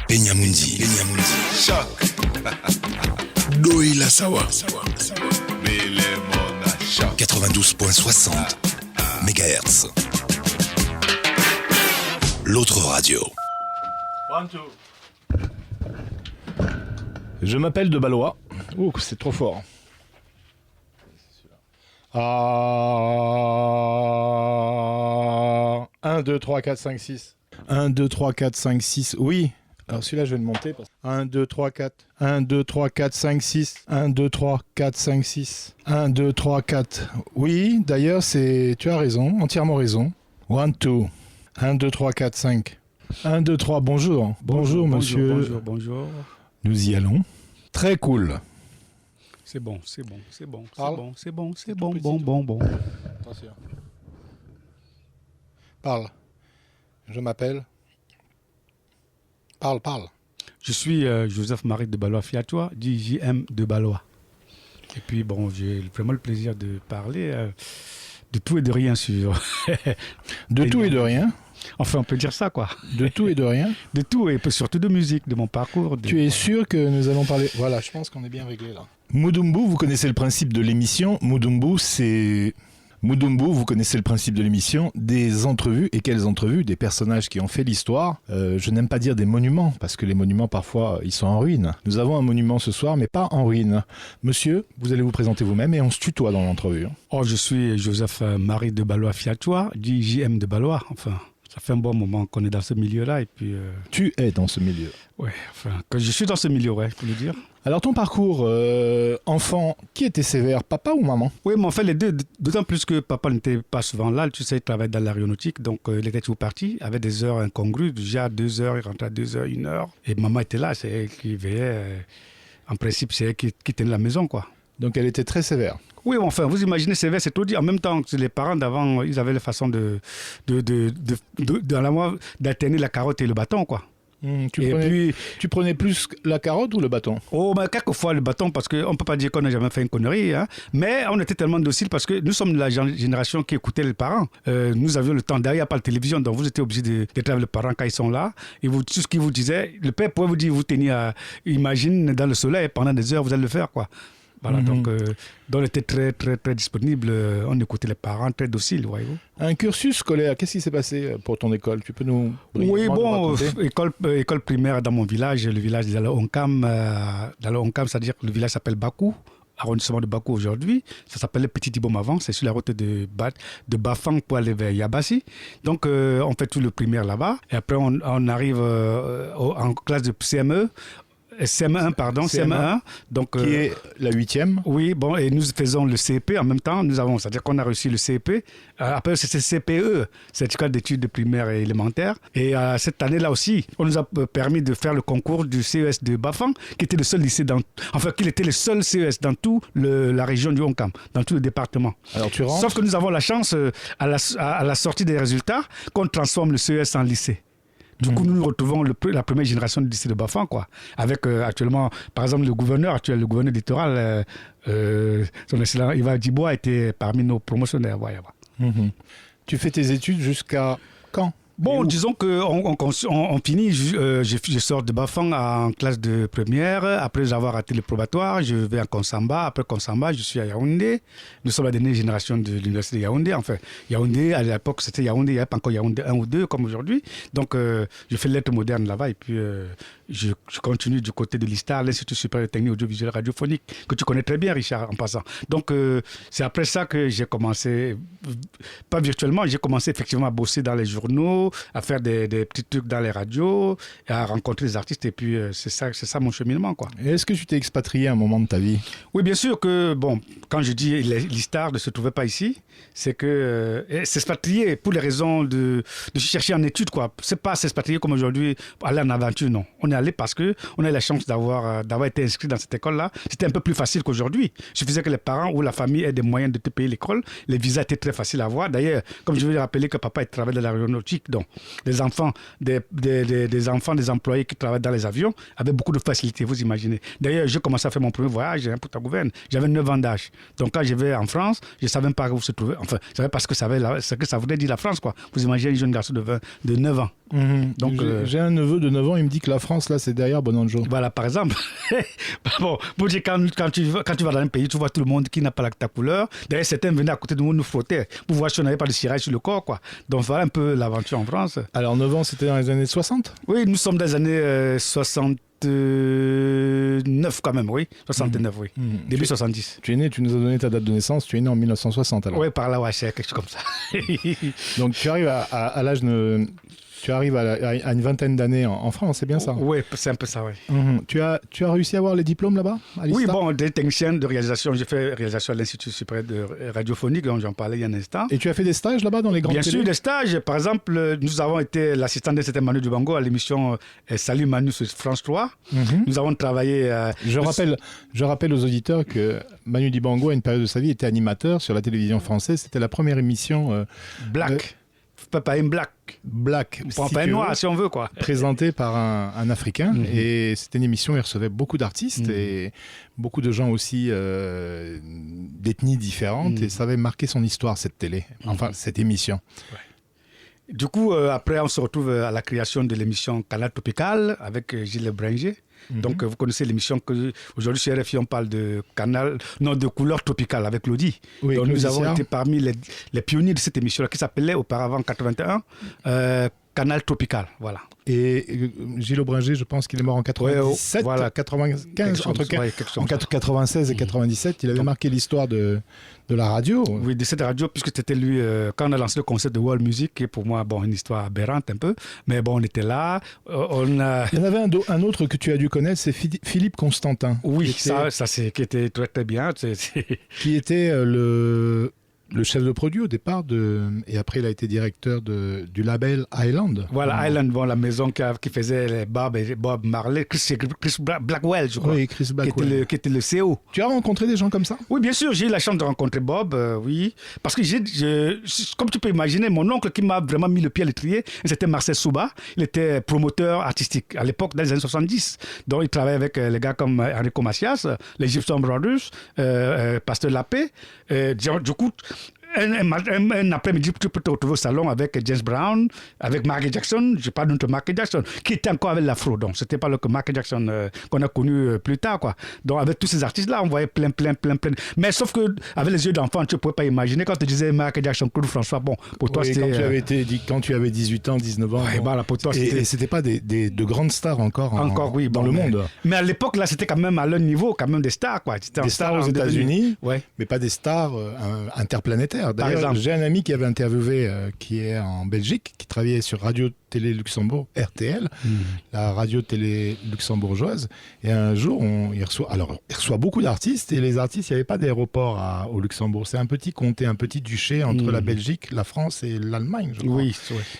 Penyamundi. Choc. Doila Sawa. Milemona choc. 92.60 MHz. L'autre radio. Je m'appelle de Ballois. Ouh, c'est trop fort. 1, 2, 3, 4, 5, 6. 1, 2, 3, 4, 5, 6. Oui. Alors celui-là, je vais le monter. 1, 2, 3, 4. 1, 2, 3, 4, 5, 6. 1, 2, 3, 4, 5, 6. 1, 2, 3, 4. Oui, d'ailleurs, tu as raison, entièrement raison. 1, 2. 1, 2, 3, 4, 5. 1, 2, 3, bonjour. Bonjour, monsieur. Bonjour. Nous y allons. Très cool. C'est bon. Parle. C'est bon. Attention. Parle. Je m'appelle. Parle. Je suis Joseph-Marie de Ballois-Fiatois, dit JM de Ballois. Et puis, bon, j'ai vraiment le plaisir de parler de tout et de rien sur... De tout et de rien. Enfin, on peut dire ça, quoi. De tout et de rien. De tout, et surtout de musique, de mon parcours. Tu es sûr que nous allons parler... Voilà, je pense qu'on est bien réglé, là. Mudumbu, vous connaissez le principe de l'émission. Mudumbu, vous connaissez le principe de l'émission, des entrevues. Et quelles entrevues? Des personnages qui ont fait l'histoire. Je n'aime pas dire des monuments, parce que les monuments, parfois, ils sont en ruine. Nous avons un monument ce soir, mais pas en ruine. Monsieur, vous allez vous présenter vous-même et on se tutoie dans l'entrevue. Oh, je suis Joseph-Marie de Ballois-Fiatois, dit JM de Ballois, enfin... Ça fait un bon moment qu'on est dans ce milieu-là et puis... Tu es dans ce milieu. Ouais, enfin, que je suis dans ce milieu, ouais, pour le dire. Alors ton parcours, enfant, qui était sévère, papa ou maman? Oui, mais en fait les deux, d'autant plus que papa n'était pas souvent là, tu sais, il travaillait dans l'aéronautique, donc il était toujours parti, avec des heures incongrues, déjà 2 heures, il rentrait à 2 heures, 1 heure. Et maman était là, c'est elle qui veillait, en principe c'est elle qui tenait la maison, quoi. Donc elle était très sévère. Oui, enfin, vous imaginez, sévère, c'est tout dit. En même temps, les parents d'avant, ils avaient la façon d'alterner la carotte et le bâton, quoi. Tu prenais plus la carotte ou le bâton? Oh, mais quelquefois le bâton, parce qu'on ne peut pas dire qu'on n'a jamais fait une connerie, hein. Mais on était tellement dociles parce que nous sommes la génération qui écoutait les parents. Nous avions le temps, derrière, il n'y a pas de télévision, donc vous étiez obligés d'être avec les parents quand ils sont là. Et tout ce qu'ils vous disaient, le père pouvait vous dire, vous teniez, imagine, dans le soleil, pendant des heures, vous allez le faire, quoi. Voilà, donc on était très, très, très disponible. On écoutait les parents, très dociles, voyez-vous. Un cursus scolaire, qu'est-ce qui s'est passé pour ton école? Tu peux nous... Oui, bon, école primaire dans mon village, le village d'Alo-Onkam. Dans c'est-à-dire que le village s'appelle Bakou, arrondissement de Bakou aujourd'hui. Ça s'appelait Petit Dibom avant, c'est sur la route de Bafang pour aller vers Yabassi. Donc on fait tout le primaire là-bas. Et après on arrive en classe de CM1, donc, qui est la 8e. Oui, bon, et nous faisons le CEP en même temps. C'est-à-dire qu'on a reçu le CEP. Après, c'est CPE, certificat d'études primaires et élémentaires. Et cette année-là aussi, on nous a permis de faire le concours du CES de Bafang, qui était le seul lycée qui était le seul CES dans toute la région du Onkam, dans tout le département. Alors tu rentres. Sauf que nous avons la chance, à la sortie des résultats, qu'on transforme le CES en lycée. Du coup, nous retrouvons la première génération du lycée de Bafang, quoi. Avec actuellement, par exemple, le gouverneur littoral, son excellent Iva Djiboua était parmi nos promotionnaires. Ouais. Tu fais tes études jusqu'à quand? Bon, disons qu'on finit, je sors de Bafang en classe de première. Après avoir raté le probatoire, je vais à Konsamba. Après Konsamba, je suis à Yaoundé. Nous sommes la dernière génération de l'université de Yaoundé. Enfin, Yaoundé, à l'époque, c'était Yaoundé. Il n'y avait pas encore Yaoundé 1 ou 2 comme aujourd'hui. Donc, je fais lettres modernes là-bas. Et puis, je continue du côté de l'ISTAR, l'Institut supérieur technique audiovisuel radiophonique, que tu connais très bien, Richard, en passant. Donc, c'est après ça que j'ai commencé, pas virtuellement, j'ai commencé effectivement à bosser dans les journaux, à faire des petits trucs dans les radios, à rencontrer des artistes, et puis c'est ça mon cheminement, quoi. Et est-ce que tu t'es expatrié à un moment de ta vie? Oui, bien sûr que, bon, quand je dis l'ISTAR ne se trouvait pas ici, c'est que s'expatrier pour les raisons de chercher en études, quoi. C'est pas s'expatrier comme aujourd'hui, aller en aventure, non. On est allé parce qu'on a eu la chance d'avoir été inscrit dans cette école-là. C'était un peu plus facile qu'aujourd'hui. Il suffisait que les parents ou la famille aient des moyens de te payer l'école. Les visas étaient très faciles à avoir. D'ailleurs, comme je veux rappeler que papa travaille dans l'aéronautique, donc les enfants des employés qui travaillent dans les avions avaient beaucoup de facilité, vous imaginez. D'ailleurs, j'ai commencé à faire mon premier voyage pour ta gouverne. J'avais 9 ans d'âge. Donc quand je vais en France, je ne savais même pas où se trouvait. Enfin, je savais pas ce que ça voulait dire la France, quoi. Vous imaginez un jeune garçon de 9 ans. Donc, j'ai un neveu de 9 ans, il me dit que la France, là, c'est derrière Bonanjo. Voilà, par exemple. Bon, pour dire, quand tu vas dans un pays, tu vois tout le monde qui n'a pas ta couleur. D'ailleurs, certains venaient à côté de nous, nous frotter pour voir si on n'avait pas de cirage sur le corps, quoi. Donc voilà un peu l'aventure en France. Alors 9 ans, c'était dans les années 60 ? Oui, nous sommes dans les années 69 quand même, oui. 69, oui. Début 70. Tu es né, tu nous as donné ta date de naissance, tu es né en 1960 alors. Oui, par là, ouais, c'est quelque chose comme ça. Donc tu arrives à l'âge de... Tu arrives à une vingtaine d'années en France, c'est bien ça ? Oui, c'est un peu ça, oui. Tu as réussi à avoir les diplômes là-bas à Oui, l'ISTA? bon, des techniciens de réalisation. J'ai fait réalisation à l'Institut supérieur de radiophonique, dont j'en parlais il y a un instant. Et tu as fait des stages là-bas dans les grandes Bien télés? sûr, des stages. Par exemple, nous avons été l'assistant de c'était Manu Dibango à l'émission Salut Manu sur France 3. Nous avons travaillé... Je rappelle aux auditeurs que Manu Dibango, à une période de sa vie, était animateur sur la télévision française. C'était la première émission... Black. Pas une black. Black. Pas un noir, si on veut, quoi. Présentée par un Africain. Et c'était une émission où il recevait beaucoup d'artistes et beaucoup de gens aussi d'ethnies différentes. Et ça avait marqué son histoire, cette télé. Enfin, cette émission. Ouais. Du coup, après, on se retrouve à la création de l'émission Canal Tropical avec Gilles Bringer. Donc, vous connaissez l'émission que aujourd'hui sur RFI, on parle de de couleur tropicale avec Lodi. Oui, donc, nous avons été parmi les pionniers de cette émission-là qui s'appelait auparavant 81 Canal Tropical. Voilà. Et Gilles Bringer, je pense qu'il est mort en 97, voilà. 95, entre 96 et 97. Il avait marqué l'histoire de la radio. Oui, de cette radio, puisque c'était lui, quand on a lancé le concept de World Music, qui est pour moi une histoire aberrante un peu, mais bon, on était là. Il y en avait un autre que tu as dû connaître, c'est Philippe Constantin. Oui, qui était très très bien. Qui était le chef de produit au départ, et après il a été directeur du label Island. Voilà, Island, bon, la maison qui faisait les Bob Marley, Chris Blackwell, je crois. Oui, Chris Blackwell. Qui était le CEO. Tu as rencontré des gens comme ça? Oui, bien sûr, j'ai eu la chance de rencontrer Bob, oui. Parce que comme tu peux imaginer, mon oncle qui m'a vraiment mis le pied à l'étrier, c'était Marcel Souba. Il était promoteur artistique à l'époque, dans les années 70. Donc il travaillait avec les gars comme Enrico Macias, les Gibson Brothers, Pasteur Lappé. Du coup, un après-midi, tu peux te retrouver au salon avec James Brown, avec Michael Jackson. Je parle de Michael Jackson, qui était encore avec l'afro. Donc, ce n'était pas le Michael Jackson qu'on a connu plus tard, quoi. Donc, avec tous ces artistes-là, on voyait plein. Mais sauf qu'avec les yeux d'enfant, tu ne pouvais pas imaginer. Quand tu disais Michael Jackson, Claude François, bon, pour toi, c'était... Quand tu avais 18 ans, 19 ans. Ouais, voilà, pour toi, et ce n'était pas de grandes stars encore oui, dans le monde. Mais à l'époque, là, c'était quand même à leur niveau, quand même des stars, quoi. Des stars aux États-Unis, mais pas des stars interplanétaires. D'ailleurs, j'ai un ami qui avait interviewé, qui est en Belgique, qui travaillait sur Radio-Télé Luxembourg, RTL, la radio-télé luxembourgeoise. Et un jour, il reçoit beaucoup d'artistes. Et les artistes, il n'y avait pas d'aéroport au Luxembourg. C'est un petit comté, un petit duché entre la Belgique, la France et l'Allemagne, je crois. Oui.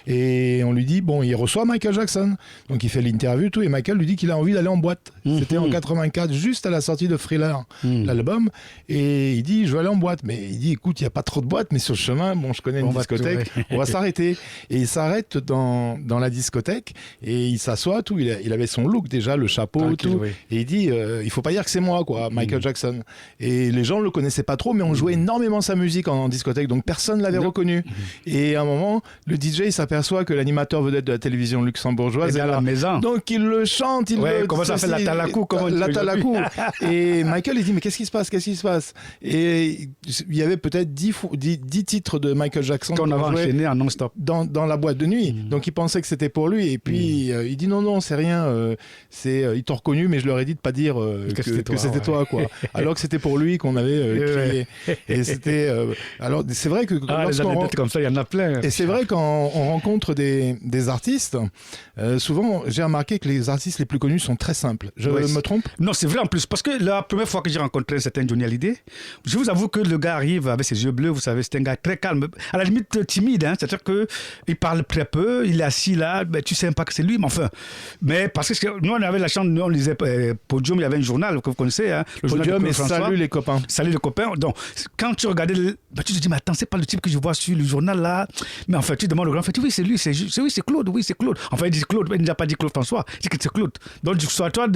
Et on lui dit, il reçoit Michael Jackson. Donc il fait l'interview, tout. Et Michael lui dit qu'il a envie d'aller en boîte. C'était en 84, juste à la sortie de Thriller, l'album. Et il dit, je veux aller en boîte. Mais il dit, écoute, il n'y a pas trop de boîtes, mais sur le chemin, je connais une discothèque, on va s'arrêter. Et il s'arrête dans la discothèque et il s'assoit, tout. Il avait son look déjà, le chapeau, tranquille, tout. Oui. Et il dit, il faut pas dire que c'est moi, quoi, Michael Jackson. Et les gens le connaissaient pas trop, mais on jouait énormément sa musique en discothèque, donc personne l'avait reconnu. Et à un moment, le DJ il s'aperçoit que l'animateur vedette de la télévision luxembourgeoise est à la maison. Donc il le chante, comment ça fait la talakou, Et Michael il dit, mais qu'est-ce qui se passe? Et il y avait peut-être 10 titres de Michael Jackson qu'on avait enchaîné en non-stop dans la boîte de nuit. Donc il pensait que c'était pour lui et puis il dit non, c'est rien, ils t'ont reconnu, mais je leur ai dit de pas dire que c'était toi, quoi. Alors que c'était pour lui qu'on avait crié. Et c'était alors c'est vrai que les anecdotes comme ça, il y en a plein. Et c'est vrai quand on rencontre des artistes, souvent j'ai remarqué que les artistes les plus connus sont très simples. Je me trompe? Non, c'est vrai en plus, parce que la première fois que j'ai rencontré un certain Johnny Hallyday, je vous avoue que le gars arrive avec ses yeux bleus, vous savez, c'est un gars très calme, à la limite timide, c'est-à-dire qu'il parle très peu, il est assis là, tu sais pas que c'est lui, mais parce que nous on avait la chance, nous on lisait Podium, il y avait un journal que vous connaissez, le Podium et Salut les copains. Salut les copains. Donc quand tu regardais, tu te dis mais attends, c'est pas le type que je vois sur le journal là, mais en fait tu demandes au grand, oui c'est lui, c'est Claude, oui c'est Claude. Enfin il dit Claude, il n'a pas dit Claude François, il dit que c'est Claude. Donc c'est à toi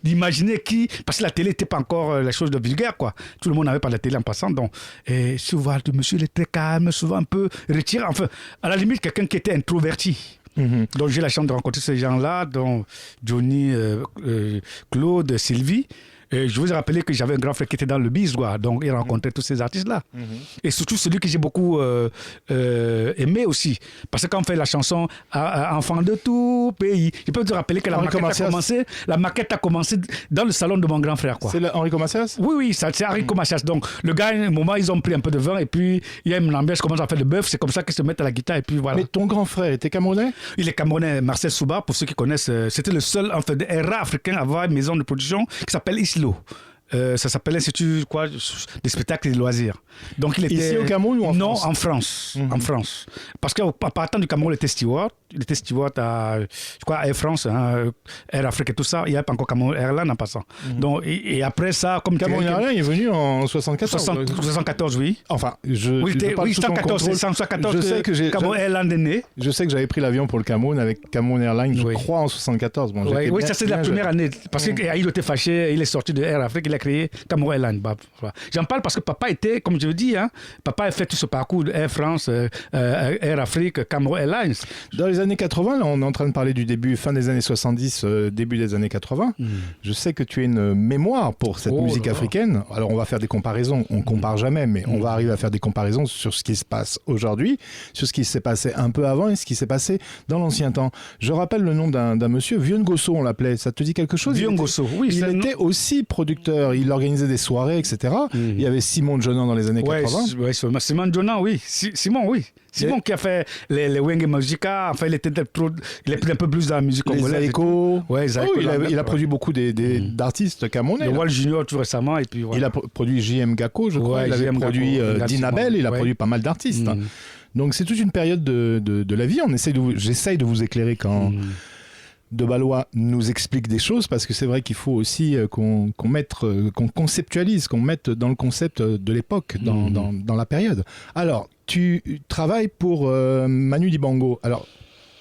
d'imaginer qui, parce que la télé n'était pas encore la chose de vulgaire, quoi. Tout le monde n'avait pas la télé en passant, donc souvent le monsieur il est très calme, souvent un peu retiré, enfin à la limite quelqu'un qui était introverti. Donc j'ai la chance de rencontrer ces gens-là, dont Johnny, Claude, Sylvie. Et je vous ai rappelé que j'avais un grand frère qui était dans le biz, quoi. Donc il rencontrait tous ces artistes-là. Et surtout celui que j'ai beaucoup aimé aussi. Parce que quand on fait la chanson Enfant de tout pays, je peux te rappeler que la maquette a commencé dans le salon de mon grand frère, quoi. C'est Enrico Macias? Oui, c'est Enrico Macias. Donc le gars, à un moment, ils ont pris un peu de vin et puis il y a une ambiance, commence à faire le bœuf. C'est comme ça qu'ils se mettent à la guitare et puis voilà. Mais ton grand frère était camerounais? Il est camerounais, Marcel Souba, pour ceux qui connaissent. C'était le seul rare africain à avoir une maison de production qui s'appelle Islo. Ça s'appelle l'Institut des spectacles et des loisirs. Donc il était ici au Cameroun ou en France? Non, en France. En France. Parce qu'en partant du Cameroun, il était steward à, je crois, Air France, Air Afrique et tout ça. Il n'y a pas encore Cameroun Airlines en passant. Donc, et après ça, comme Cameroun Airlines est venu en 74. 74, oui. Enfin, c'était 114, c'est 114. Je sais que Cameroun Airlines est né. Je sais que j'avais pris l'avion pour le Cameroun avec Cameroun Airlines, je crois, en 74. Bon, oui, ça c'est la première année. Parce qu'il était fâché, il est sorti de Air Afrique, il a créé Cameroun Airlines. J'en parle parce que papa était, comme je le dis, papa a fait tout ce parcours de Air France, Air Afrique, Cameroun Airlines. Dans les années 80, là, on est en train de parler du début, fin des années 70, début des années 80. Je sais que tu as une mémoire pour cette musique africaine. Alors, on va faire des comparaisons. On ne compare jamais, mais on va arriver à faire des comparaisons sur ce qui se passe aujourd'hui, sur ce qui s'est passé un peu avant et ce qui s'est passé dans l'ancien temps. Je rappelle le nom d'un monsieur, Vieux Ngosso, on l'appelait. Ça te dit quelque chose? Vieux Ngosso, oui. Il était aussi producteur. Il organisait des soirées, etc. Il y avait Simon Jonan dans les années 80. Oui, Simon Jonan, oui. Simon, oui. Simon qui a fait les Wenge Magica, enfin il est un peu plus dans la musique congolaise. Zaïko. Ouais, Zaïko. Il a produit beaucoup d'artistes camerounais. Le Wall Junior tout récemment et puis voilà. Il a produit JM Gakko, je crois. Il avait produit Dinabel, il a produit pas mal d'artistes. Donc c'est toute une période de la vie. J'essaye de vous éclairer quand De Ballois nous explique des choses, parce que c'est vrai qu'il faut aussi qu'on conceptualise, qu'on mette dans le concept de l'époque, dans la période. Alors, tu travailles pour Manu Dibango. Alors,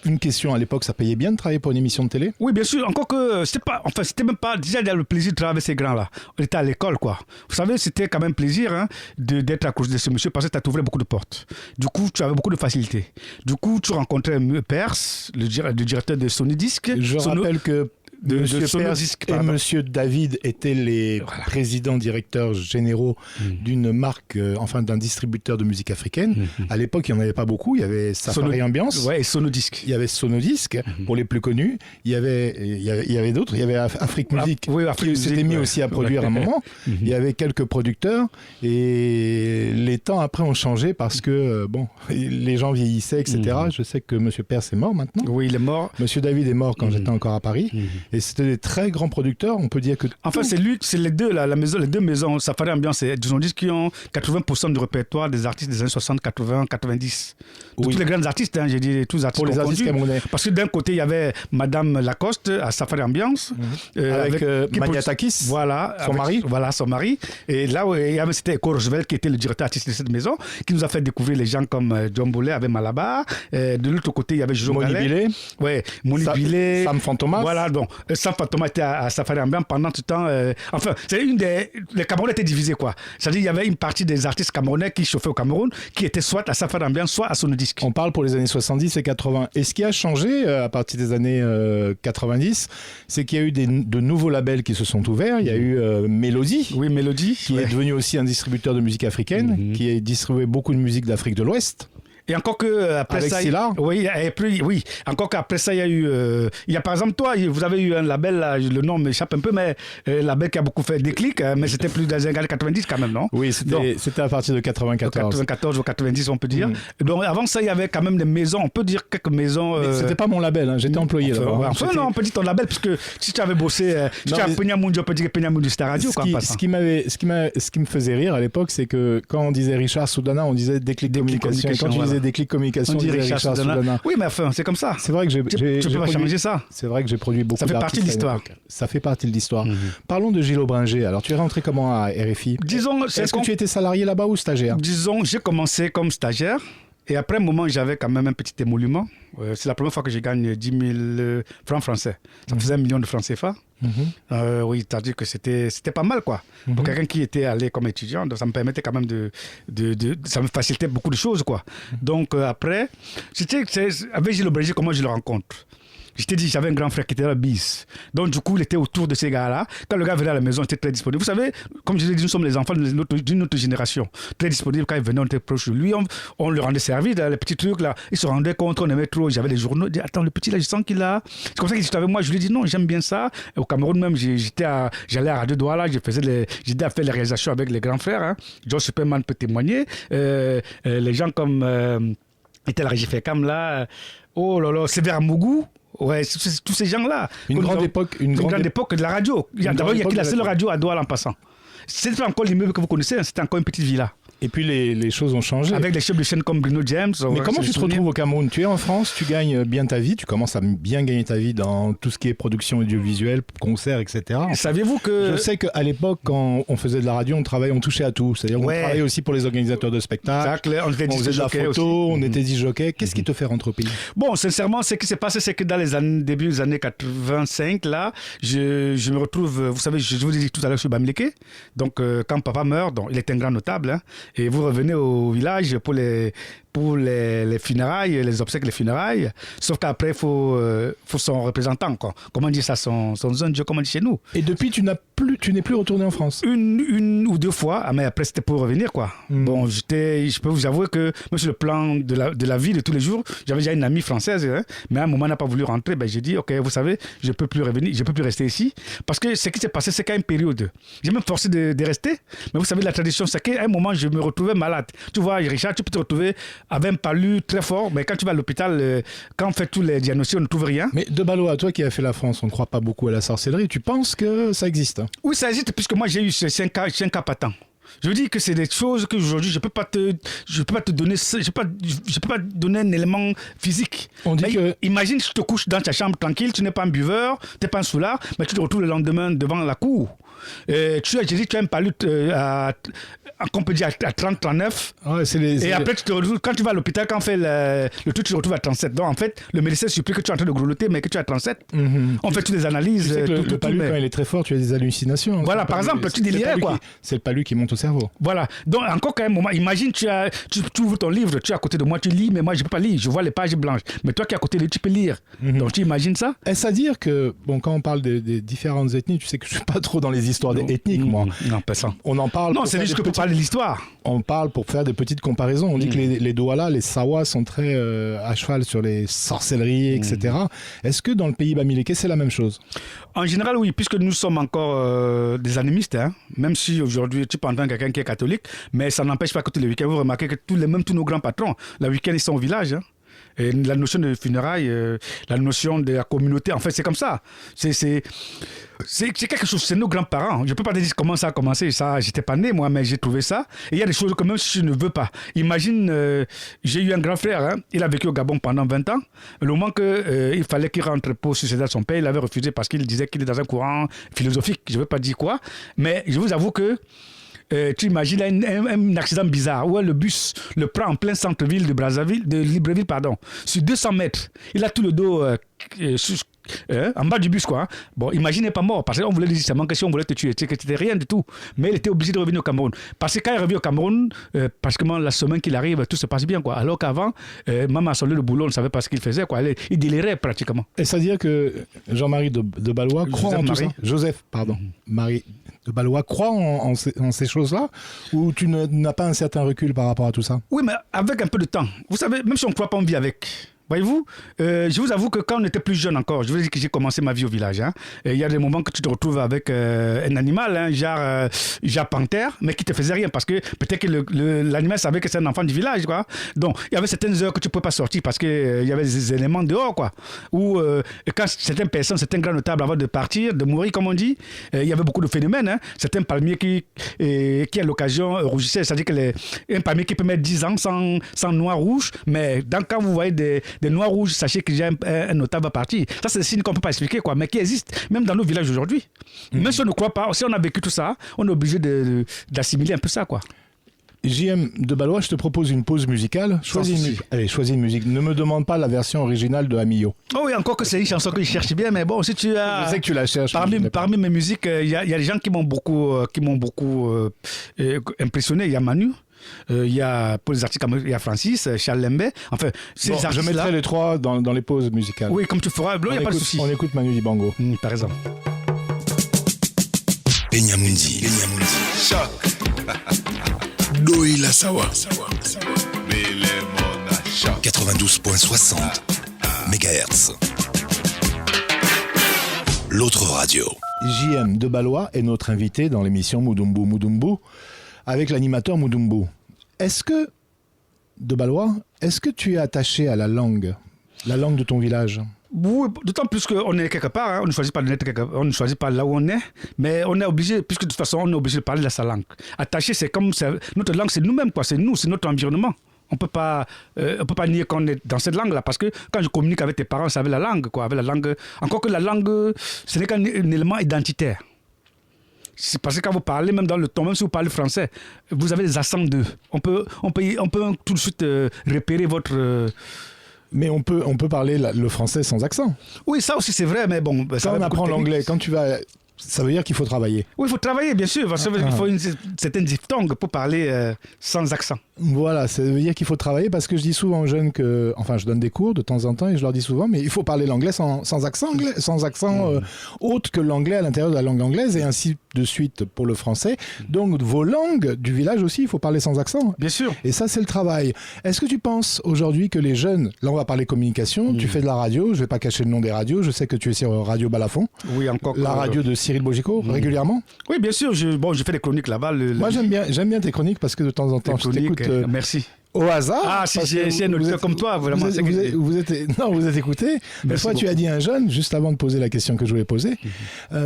une question, à l'époque, ça payait bien de travailler pour une émission de télé? Oui, bien sûr. Encore que c'était même pas déjà le plaisir de travailler avec ces grands-là. On était à l'école, quoi. Vous savez, c'était quand même plaisir d'être à côté de ce monsieur, parce que ça t'ouvrait beaucoup de portes. Du coup, tu avais beaucoup de facilité. Du coup, tu rencontrais Perse, le directeur de Sony Disc. Je rappelle que Monsieur Perse et Monsieur David étaient les présidents directeurs généraux d'une marque, d'un distributeur de musique africaine. À l'époque, il n'y en avait pas beaucoup. Il y avait Safari Ambiance. Ouais, et Sonodisc. Il y avait Sonodisc, pour les plus connus. Il y avait d'autres. Il y avait Afrique Musique, qui s'était mis aussi à produire à un moment. Il y avait quelques producteurs. Et les temps après ont changé parce que, les gens vieillissaient, etc. Je sais que Monsieur Perse est mort maintenant. Oui, il est mort. Monsieur David est mort quand j'étais encore à Paris. Et c'était des très grands producteurs, on peut dire que... Enfin, c'est les deux, les deux maisons, Safari Ambiance et Sonodisc, qui ont 80% du répertoire des artistes des années 60, 80, 90. Tous les grands artistes, j'ai dit tous les artistes. Pour les artistes camerounais. Parce que d'un côté, il y avait Madame Lacoste à Safari Ambiance. Avec Maniatakis, son mari. Voilà, son mari. Et là, c'était Eko Roosevelt qui était le directeur artistique de cette maison, qui nous a fait découvrir les gens comme John Bollet avec Malabar. De l'autre côté, il y avait Jojo Gallet. Moni Billet. Sam Fantomas. Voilà, donc. Sam Fantomas était à Safari Ambiance pendant tout le temps. C'est les Camerounais étaient divisés, quoi. C'est-à-dire, il y avait une partie des artistes camerounais qui chauffaient au Cameroun, qui étaient soit à Safari Ambiance, soit à Sonodisc. On parle pour les années 70 et 80. Et ce qui a changé à partir des années 90, c'est qu'il y a eu de nouveaux labels qui se sont ouverts. Il y a eu Mélodie. Oui, Mélodie. Qui est devenu aussi un distributeur de musique africaine, qui a distribué beaucoup de musique d'Afrique de l'Ouest. Et encore que après avec ça, Silla. Oui. Encore qu'après ça, il y a eu, par exemple toi, vous avez eu un label, là, le nom m'échappe un peu, mais label qui a beaucoup fait déclic, mais c'était plus dans les années 90 quand même, non? Oui, c'était à partir de 94. 94 ou 90, on peut dire. Donc avant ça, il y avait quand même des maisons, on peut dire quelques maisons. C'était pas mon label, j'étais employé là-bas. Non, on peut dire ton label, parce que si tu avais bossé, si tu as Peña Mundi, on peut dire Peña Mundi c'était radio. Ce qui me faisait rire à l'époque, c'est que quand on disait Richard Soudana, on disait Déclic Communication. Quand tu disais Déclic Communication, on disait Richard Soudana. Oui, mais enfin, c'est comme ça. C'est vrai que tu peux pas changer ça. C'est vrai que j'ai produit beaucoup d'artistes. Ça fait partie de l'histoire. Ça fait partie de l'histoire. Parlons de Gilles Aubringer. Alors, tu es rentré comment à RFI? Disons, est-ce que tu étais salarié là-bas ou stagiaire? Disons, j'ai commencé comme stagiaire. Et après un moment, j'avais quand même un petit émolument. C'est la première fois que je gagne 10 000 francs français. Ça faisait 1 million de francs CFA. Oui, c'est-à-dire que c'était pas mal, quoi. Pour quelqu'un qui était allé comme étudiant, donc ça me permettait quand même ça me facilitait beaucoup de choses, quoi. Donc après, avec Gilles Auberger, comment je le rencontre? Je t'ai dit, j'avais un grand frère qui était là, bis. Donc, du coup, il était autour de ces gars-là. Quand le gars venait à la maison, il était très disponible. Vous savez, comme je l'ai dit, nous sommes les enfants d'une autre génération. Très disponible. Quand il venait, on était proche de lui. On lui rendait service, les petits trucs, là. Il se rendait compte, on aimait trop. J'avais les journaux. Il dit, attends, le petit, là, je sens qu'il a. C'est comme ça qu'il était avec moi. Je lui ai dit, non, j'aime bien ça. Au Cameroun, même, j'allais à Radio Douala. J'étais à faire les réalisations avec les grands frères. Hein. John Superman peut témoigner. Les gens comme. Était la Régie Fekam, là. Oh là là, Sévère Mougou. Ouais, tous ces gens-là. Une grande époque de la radio. D'abord, il y a la seule radio à Douala en passant. C'était pas encore l'immeuble que vous connaissez, hein, c'était encore une petite villa. Et puis les choses ont changé. Avec des chefs de chaîne comme Bruno James. Mais comment tu te retrouves au Cameroun? Tu es en France, tu gagnes bien ta vie, tu commences à bien gagner ta vie dans tout ce qui est production audiovisuelle, concerts, etc. Saviez-vous que... Je sais qu'à l'époque, quand on faisait de la radio, on touchait à tout. C'est-à-dire qu'on travaillait aussi pour les organisateurs de spectacles. On faisait de la photo, on était disjockey. Qu'est-ce qui te fait rentrer au pays? Bon, sincèrement, ce qui s'est passé, c'est que dans les début des années 85, là, je me retrouve... Vous savez, je vous ai dit tout à l'heure, je suis Bamileke. Donc, quand papa meurt, donc, il est un grand notable. Hein, et vous revenez au village pour les funérailles, les obsèques, les funérailles. Sauf qu'après, il faut son représentant, quoi. Comment on dit ça, son zone, comment on dit chez nous. Et depuis, tu n'es plus retourné en France? Une ou deux fois, mais après, c'était pour revenir, quoi. Bon, je peux vous avouer que, même sur le plan de la vie de tous les jours, j'avais déjà une amie française, hein, mais à un moment, elle n'a pas voulu rentrer. Ben, j'ai dit, OK, vous savez, je ne peux plus revenir, je ne peux plus rester ici. Parce que ce qui s'est passé, c'est qu'à une période, j'ai même forcé de rester. Mais vous savez, la tradition, c'est qu'à un moment, je me retrouvais malade. Tu vois, Richard, tu peux te retrouver avec un palu très fort, mais quand tu vas à l'hôpital, quand on fait tous les diagnostics, on ne trouve rien. Mais de Balois, toi qui as fait la France, on ne croit pas beaucoup à la sorcellerie, tu penses que ça existe? Oui, ça existe, puisque moi j'ai eu 5 cas patents. Je veux dire que c'est des choses que aujourd'hui je peux pas te donner, je peux pas donner un élément physique. On dit que... Imagine que tu te couches dans ta chambre tranquille, tu n'es pas un buveur, tu n'es pas un soulard, mais tu te retrouves le lendemain devant la cour. Tu as un palu qu'on peut dire à 30, 39. Ouais, et après, quand tu vas à l'hôpital, quand on fait le truc, tu te retrouves à 37. Donc en fait, le médecin supplie que tu es en train de grelotter, mais que tu as 37. On fait toutes les analyses. Tu sais que le palu, quand il est très fort, tu as des hallucinations. Voilà, par exemple, tu délirais, quoi. C'est le palu qui monte au cerveau. Voilà. Donc encore quand même, moment, imagine, tu ouvres ton livre, tu es à côté de moi, tu lis, mais moi, je ne peux pas lire. Je vois les pages blanches. Mais toi qui es à côté de lui, tu peux lire. Donc tu imagines ça? Est-ce à dire que, bon, quand on parle des différentes ethnies, tu sais que je ne suis pas trop dans les histoires ethniques, moi. Non, pas ça. On en parle. Non, c'est juste que pour parler de l'histoire. On parle pour faire des petites comparaisons. On dit que les Douala, les Sawa sont très à cheval sur les sorcelleries, etc. Est-ce que dans le pays bamileke, c'est la même chose? En général, oui, puisque nous sommes encore des animistes, hein, même si aujourd'hui tu peux entendre quelqu'un qui est catholique, mais ça n'empêche pas que tous les week-ends, vous remarquez que tous nos grands patrons, le week-end, ils sont au village. Hein. Et la notion de funérailles, la notion de la communauté, en fait, c'est comme ça. C'est quelque chose, c'est nos grands-parents. Je ne peux pas te dire comment ça a commencé. Ça, j'étais pas né, moi, mais j'ai trouvé ça. Et il y a des choses que même si je ne veux pas. Imagine, j'ai eu un grand frère, hein, il a vécu au Gabon pendant 20 ans. Le moment qu'il fallait qu'il rentre pour succéder à son père, il avait refusé parce qu'il disait qu'il est dans un courant philosophique. Je ne veux pas dire quoi. Mais je vous avoue que tu imagines un accident bizarre où le bus le prend en plein centre-ville de Libreville, sur 200 mètres. Il a tout le dos en bas du bus, quoi. Bon, imagine, il n'est pas mort parce qu'on voulait lui dire seulement que si on voulait te tuer, que c'était rien du tout. Mais il était obligé de revenir au Cameroun. Parce que quand il revient au Cameroun, parce que la semaine qu'il arrive, tout se passe bien, quoi. Alors qu'avant, même à le boulot, on ne savait pas ce qu'il faisait, quoi. Il délirait pratiquement. Et c'est-à-dire que Jean-Marie de Balois croit en tout ça. Joseph, pardon. Marie de Balois croit en ces choses-là, ou tu n'as pas un certain recul par rapport à tout ça? Oui, mais avec un peu de temps. Vous savez, même si on ne croit pas, on vit avec. Voyez-vous, je vous avoue que quand on était plus jeune encore, je vous dis que j'ai commencé ma vie au village. Il y a des moments que tu te retrouves avec un animal, hein, genre panthère, mais qui te faisait rien parce que peut-être que l'animal savait que c'est un enfant du village, quoi. Donc, il y avait certaines heures que tu ne pouvais pas sortir parce qu'il y avait des éléments dehors, quoi. Ou quand certaines personnes, certains grands notables, avant de partir, de mourir, comme on dit, il y avait beaucoup de phénomènes. Hein. Certains palmiers qui à l'occasion rougissaient, c'est-à-dire qu'un palmier qui peut mettre 10 ans sans noix rouge, mais quand vous voyez des noirs rouges, sachez que j'ai un notable à partir. Ça, c'est des signes qu'on ne peut pas expliquer, quoi, mais qui existent même dans nos villages aujourd'hui. Même si on ne croit pas, si on a vécu tout ça, on est obligé d'assimiler un peu ça, quoi. JM de Ballois, je te propose une pause musicale. Choisis une musique. Allez, choisis une musique. Ne me demande pas la version originale de Amio. Oh oui, encore que c'est une chanson que je cherche bien, mais bon, si tu as... Je sais que tu la cherches. Parmi mes musiques, il y a des gens qui m'ont beaucoup impressionné. Il y a Manu. Il y a pour les artistes, il y a Francis, Charles Lembe. Enfin, bon, je mettrai les trois dans les pauses musicales. Oui, comme tu feras, il n'y a pas de souci. On écoute Manu Dibango. Par exemple. Penyamundi. Choc. Doila Sawa. 92.60 MHz. L'autre radio. JM de Ballois est notre invité dans l'émission Mudumbu Mudumbu avec l'animateur Mudumbu. Est-ce que, de Ballois, est-ce que tu es attaché à la langue de ton village? Oui, d'autant plus qu'on est quelque part, hein, on ne choisit pas on ne choisit pas là où on est, mais on est obligé, puisque de toute façon on est obligé de parler de sa langue. Attaché, c'est comme notre langue, c'est nous-mêmes, quoi, c'est nous, c'est notre environnement. On peut pas nier qu'on est dans cette langue-là, parce que quand je communique avec tes parents, c'est avec la langue, quoi, avec la langue. Encore que la langue, ce n'est qu'un élément identitaire. C'est parce que quand vous parlez, même dans le ton, même si vous parlez français, vous avez des accents d'eux. On peut tout de suite repérer votre. Mais on peut parler le français sans accent. Oui, ça aussi c'est vrai, mais bon. Quand on apprend l'anglais, ça veut dire qu'il faut travailler. Oui, il faut travailler, bien sûr. Parce qu'il faut une certaine diphtongue pour parler sans accent. Voilà, ça veut dire qu'il faut travailler parce que je dis souvent aux jeunes que... Enfin, je donne des cours de temps en temps et je leur dis souvent, mais il faut parler l'anglais sans accent autre que l'anglais à l'intérieur de la langue anglaise et ainsi de suite pour le français. Donc, vos langues du village aussi, il faut parler sans accent. Bien sûr. Et ça, c'est le travail. Est-ce que tu penses aujourd'hui que les jeunes... Là, on va parler communication. Tu fais de la radio. Je ne vais pas cacher le nom des radios. Je sais que tu es sur Radio Balafon. Oui, encore. La radio de Cyril Bogico, régulièrement. Oui, bien sûr. Je fais des chroniques là-bas. Moi, j'aime bien tes chroniques parce que de temps en temps, je t'écoute. Merci. Au hasard. Ah, si j'ai un auditeur comme toi, vraiment. Vous êtes écouté. Une fois, tu as dit à un jeune, juste avant de poser la question que je voulais poser,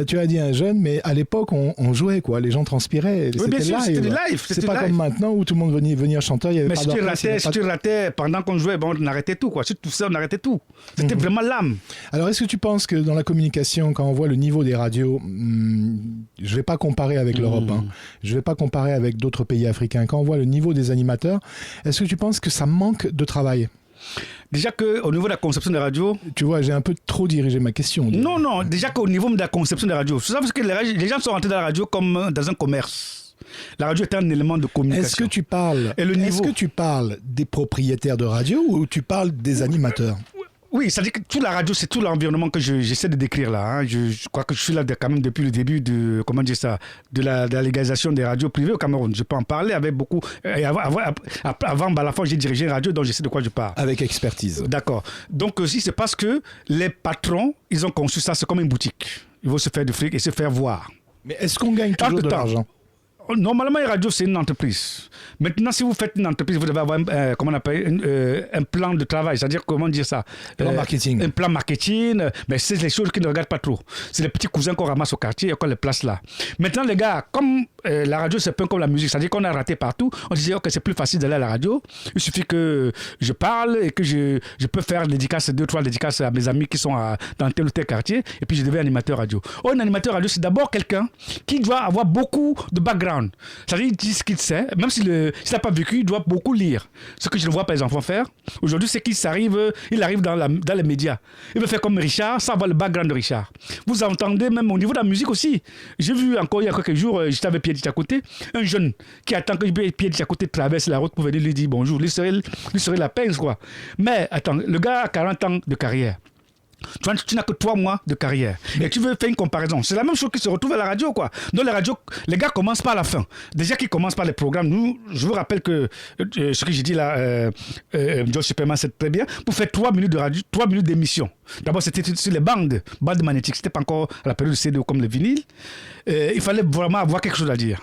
tu as dit à un jeune, mais à l'époque, on jouait, quoi. Les gens transpiraient. Oui, bien sûr, c'était live. C'est pas comme maintenant où tout le monde venir chanteur. Mais si tu ratais pendant qu'on jouait, on arrêtait tout, quoi. Si tout ça, on arrêtait tout. C'était vraiment l'âme. Alors, est-ce que tu penses que dans la communication, quand on voit le niveau des radios, je vais pas comparer avec l'Europe, je vais pas comparer avec d'autres pays africains, quand on voit le niveau des animateurs, est-ce que tu penses que ça manque de travail? Déjà qu'au niveau de la conception des radios... Tu vois, j'ai un peu trop dirigé ma question. Non, déjà qu'au niveau de la conception des radios, c'est ça parce que les gens sont rentrés dans la radio comme dans un commerce. La radio est un élément de communication. Est-ce que tu parles des propriétaires de radio ou tu parles des animateurs? Oui, c'est-à-dire que toute la radio, c'est tout l'environnement que j'essaie de décrire là. Hein. Je crois que je suis là quand même depuis le début de la légalisation des radios privées au Cameroun. Je peux en parler avec beaucoup. Et avant Balafon, j'ai dirigé une radio, donc je sais de quoi je parle. Avec expertise. D'accord. Donc aussi, c'est parce que les patrons, ils ont conçu ça, c'est comme une boutique. Ils vont se faire du fric et se faire voir. Mais est-ce qu'on gagne toujours de l'argent? Normalement, une radio, c'est une entreprise. Maintenant, si vous faites une entreprise, vous devez avoir un plan de travail. C'est-à-dire, comment dire ça? Marketing. Un plan marketing. Mais c'est les choses qui ne regardent pas trop. C'est les petits cousins qu'on ramasse au quartier et qu'on les place là. Maintenant, les gars, comme la radio, c'est un peu comme la musique. C'est-à-dire qu'on a raté partout. On disait, OK, c'est plus facile d'aller à la radio. Il suffit que je parle et que je peux faire 2-3 dédicaces à mes amis qui sont dans tel ou tel quartier. Et puis, je deviens animateur radio. Un animateur radio, c'est d'abord quelqu'un qui doit avoir beaucoup de background. C'est-à-dire, il dit ce qu'il sait, même s'il n'a pas vécu, il doit beaucoup lire. Ce que je ne vois pas les enfants faire aujourd'hui, c'est qu'il arrive dans les médias. Il veut faire comme Richard, sans avoir le background de Richard. Vous entendez même au niveau de la musique aussi. J'ai vu encore il y a quelques jours, j'étais avec Pierre Diakoté, un jeune qui attend que Pierre Diakoté traverse la route pour venir lui dire bonjour. Lui serait la pince, quoi. Mais attends, le gars a 40 ans de carrière. Tu n'as que 3 mois de carrière. Et tu veux faire une comparaison. C'est la même chose qui se retrouve à la radio, quoi. Dans la radio, les gars commencent pas à la fin. Déjà qu'ils commencent par les programmes. Nous, je vous rappelle que ce que j'ai dit là, Joe Superman, c'est très bien. Pour faire 3 minutes de radio, 3 minutes d'émission. D'abord, c'était sur les bandes magnétiques. C'était pas encore à la période de CD comme le vinyle. Il fallait vraiment avoir quelque chose à dire.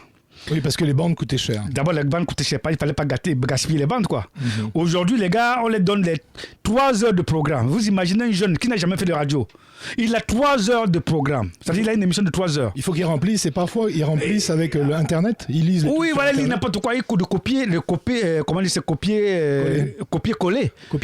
Oui, parce que les bandes coûtaient cher. D'abord, les bandes coûtaient cher. Il ne fallait pas gaspiller les bandes, quoi. Aujourd'hui, les gars, on les donne les 3 heures de programme. Vous imaginez un jeune qui n'a jamais fait de radio. Il a 3 heures de programme. C'est-à-dire qu'il a une émission de 3 heures. Il faut qu'il remplisse, et parfois, il remplisse avec l'Internet. Il lise oui, voilà, il lit n'importe quoi. Il coûte de copier, comment dire, c'est copier-coller. Quand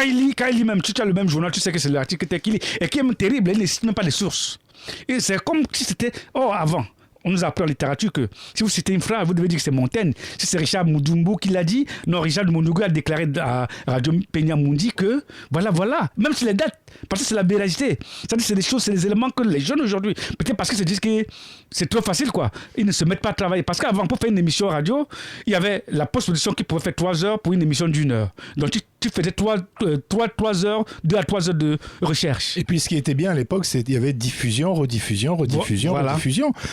il lit même, tu as le même journal, tu sais que c'est l'article qu'il lit. Et qui est même terrible, il ne cite même pas les sources. Et c'est comme si c'était avant. On nous apprend en littérature que si vous citez une phrase, vous devez dire que c'est Montaigne. Si c'est Richard Moudumbo qui l'a dit, non, Richard Moudumbo a déclaré à Radio Peña Mundi que voilà, même sur les dates, parce que c'est la véracité. C'est-à-dire c'est des choses, c'est des éléments que les jeunes aujourd'hui, peut-être parce qu'ils se disent que c'est trop facile, quoi. Ils ne se mettent pas à travailler. Parce qu'avant, pour faire une émission radio, il y avait la post-production qui pouvait faire 3 heures pour une émission d'1 heure. Donc tu faisais 3 heures, 2 à 3 heures de recherche. Et puis ce qui était bien à l'époque, c'est qu'il y avait diffusion, rediffusion. Voilà.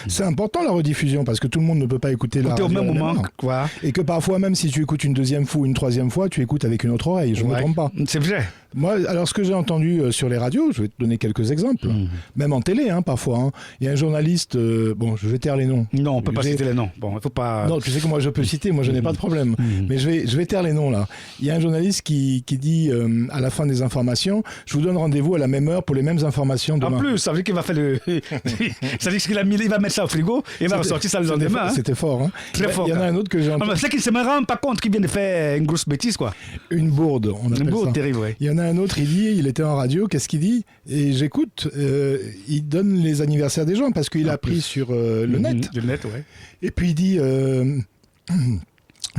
C'est important la rediffusion parce que tout le monde ne peut pas écouter la radio au même à la moment. heure. Et que parfois, même si tu écoutes une deuxième fois ou une troisième fois, tu écoutes avec une autre oreille. Je ne me trompe pas. C'est vrai. Moi, alors ce que j'ai entendu sur les radios, je vais te donner quelques exemples, même en télé parfois. Il y a un journaliste, bon, je vais taire les noms. Non, on ne peut pas citer les noms. Bon, il faut pas. Non, tu sais que moi je peux citer, moi je n'ai pas de problème. Mais je vais taire les noms là. Il y a un journaliste qui dit à la fin des informations, je vous donne rendez-vous à la même heure pour les mêmes informations demain. En plus, ça veut dire qu'il va faire le. Ça veut dire qu'il a mis, il va mettre ça au frigo et il va ressortir ça le lendemain. C'était fort. Hein. Très fort. Il y en a un autre que j'ai entendu. C'est qu'il ne se rend pas compte qu'il vient de faire une grosse bêtise, quoi. Une bourde, on appelle ça. Une bourde terrible, oui. Il y en a un autre, il était en radio, qu'est-ce qu'il dit? Et j'écoute, il donne les anniversaires des gens parce qu'il a appris sur le net. Le net, ouais. Et puis il dit,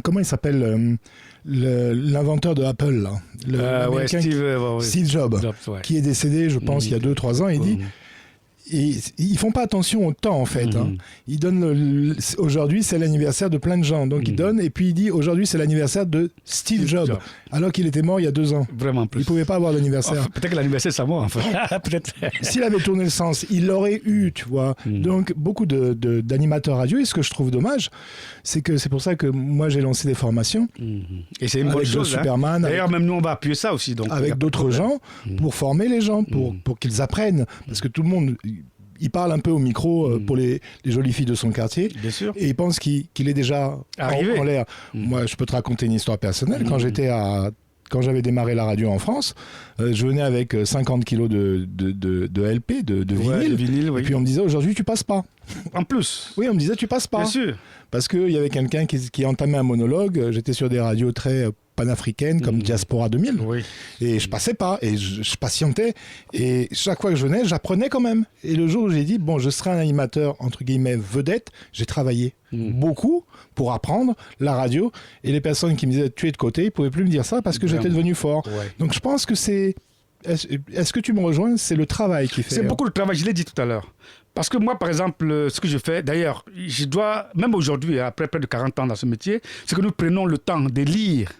comment il s'appelle l'inventeur de Apple, là, Steve Jobs, qui est décédé, je pense, il y a 2-3 ans, il dit... Et ils font pas attention au temps en fait. Ils donnent aujourd'hui c'est l'anniversaire de plein de gens, donc ils donnent et puis il dit aujourd'hui c'est l'anniversaire de Steve Jobs, alors qu'il était mort il y a 2 ans. Vraiment plus. Il pouvait pas avoir d'anniversaire. Enfin, peut-être que l'anniversaire c'est à moi. Enfin. Peut-être. S'il avait tourné le sens, il l'aurait eu, tu vois. Donc beaucoup d'animateurs radio. Et ce que je trouve dommage, c'est que c'est pour ça que moi j'ai lancé des formations. Et c'est une bonne chose. Superman. D'ailleurs même nous on va appuyer ça aussi. Donc avec d'autres gens pour former les gens, pour qu'ils apprennent, parce que tout le monde il parle un peu au micro pour les jolies filles de son quartier. Bien sûr. Et il pense qu'il est déjà en l'air. Moi, je peux te raconter une histoire personnelle. Quand j'avais démarré la radio en France, je venais avec 50 kilos de LP, de vinyle. Oui. Et puis on me disait, aujourd'hui, tu passes pas. En plus. Oui, on me disait, tu passes pas. Bien sûr. Parce qu'il y avait quelqu'un qui entamait un monologue. J'étais sur des radios très panafricaines comme Diaspora 2000. Oui. Et je passais pas. Et je patientais. Et chaque fois que je venais, j'apprenais quand même. Et le jour où j'ai dit, bon, je serai un animateur, entre guillemets, vedette, j'ai travaillé beaucoup pour apprendre la radio. Et les personnes qui me disaient, tu es de côté, ils ne pouvaient plus me dire ça parce que j'étais devenu fort. Ouais. Donc je pense que c'est... Est-ce que tu me rejoins? C'est le travail qui fait... C'est beaucoup de travail, je l'ai dit tout à l'heure. Parce que moi, par exemple, ce que je fais, d'ailleurs, je dois, même aujourd'hui, après près de 40 ans dans ce métier, c'est que nous prenons le temps de lire.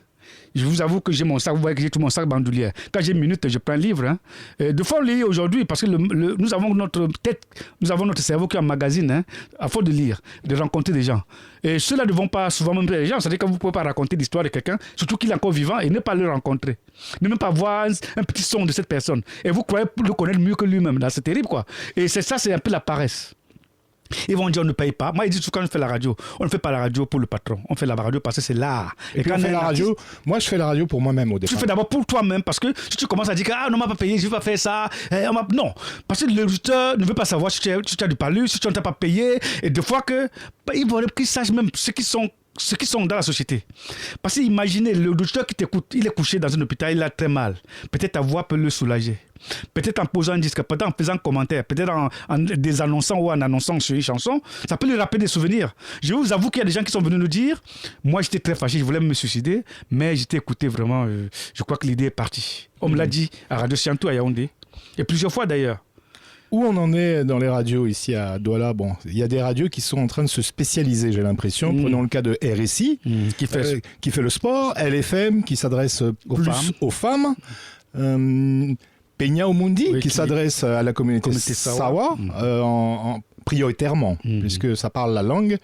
Je vous avoue que j'ai mon sac, vous voyez que j'ai tout mon sac bandoulière. Quand j'ai une minute, je prends un livre. De fois, on lit aujourd'hui parce que nous avons notre tête, nous avons notre cerveau qui emmagasine, à force de lire, de rencontrer des gens. Et ceux-là ne vont pas souvent même les gens. C'est-à-dire que vous ne pouvez pas raconter l'histoire de quelqu'un, surtout qu'il est encore vivant, et ne pas le rencontrer. Ne même pas voir un petit son de cette personne. Et vous croyez le connaître mieux que lui-même. Là, c'est terrible, quoi. Et c'est un peu la paresse. Ils vont dire on ne paye pas. Moi, ils disent quand je fais la radio, on ne fait pas la radio pour le patron. On fait la radio parce que c'est l'art. Et quand on fait la radio, moi je fais la radio pour moi-même au départ. Tu fais d'abord pour toi-même parce que si tu commences à dire ah non, on m'a pas payé, je ne vais pas faire ça. Non, parce que l'auditeur ne veut pas savoir si tu as du palu, si tu ne t'as pas payé. Et des fois ils vont qu'ils sachent même ceux qui sont dans la société. Parce que imaginez, l'auditeur qui t'écoute, il est couché dans un hôpital, il a très mal. Peut-être ta voix peut le soulager. Peut-être en posant un disque, peut-être en faisant un commentaire, peut-être en désannonçant ou en annonçant sur une chanson, ça peut lui rappeler des souvenirs. Je vous avoue qu'il y a des gens qui sont venus nous dire, moi j'étais très fâché, je voulais me suicider, mais j'étais écouté vraiment, je crois que l'idée est partie. On me l'a dit à Radio Siantou à Yaoundé, et plusieurs fois d'ailleurs. Où on en est dans les radios ici à Douala? Bon, il y a des radios qui sont en train de se spécialiser, j'ai l'impression. Prenons le cas de RSI, qui fait le sport, LFM, qui s'adresse plus aux femmes. Peña Mundi, qui s'adresse à la communauté Sawa, prioritairement, puisque ça parle la langue.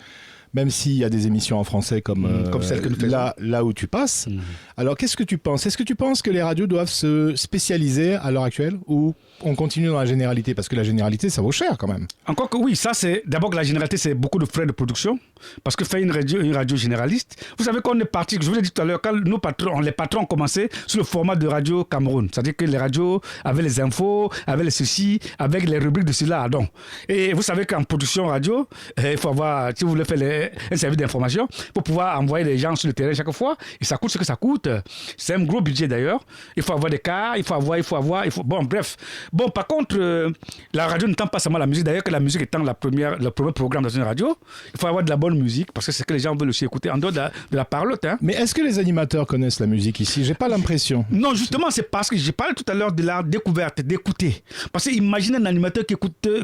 Même s'il y a des émissions en français comme celle que nous faisons. Là où tu passes. Alors, qu'est-ce que tu penses? Est-ce que tu penses que les radios doivent se spécialiser à l'heure actuelle ou on continue dans la généralité? Parce que la généralité, ça vaut cher quand même. Encore que oui, ça c'est... D'abord que la généralité, c'est beaucoup de frais de production. Parce que faire une radio généraliste... Vous savez qu'on est parti, je vous l'ai dit tout à l'heure, quand les patrons ont commencé sur le format de radio Cameroun. C'est-à-dire que les radios avaient les infos, avaient les ceci, avec les rubriques de cela. Donc. Et vous savez qu'en production radio, il faut avoir... Si vous voulez faire un service d'information pour pouvoir envoyer les gens sur le terrain chaque fois. Et ça coûte ce que ça coûte. C'est un gros budget d'ailleurs. Il faut avoir des cars, Bon, bref. Bon, par contre, la radio n'entend pas seulement la musique. D'ailleurs, que la musique étant le premier programme dans une radio, il faut avoir de la bonne musique parce que c'est ce que les gens veulent aussi écouter en dehors de la parlotte. Hein. Mais est-ce que les animateurs connaissent la musique ici? J'ai pas l'impression. Non, justement, c'est parce que j'ai parlé tout à l'heure de la découverte, d'écouter. Parce que imagine un animateur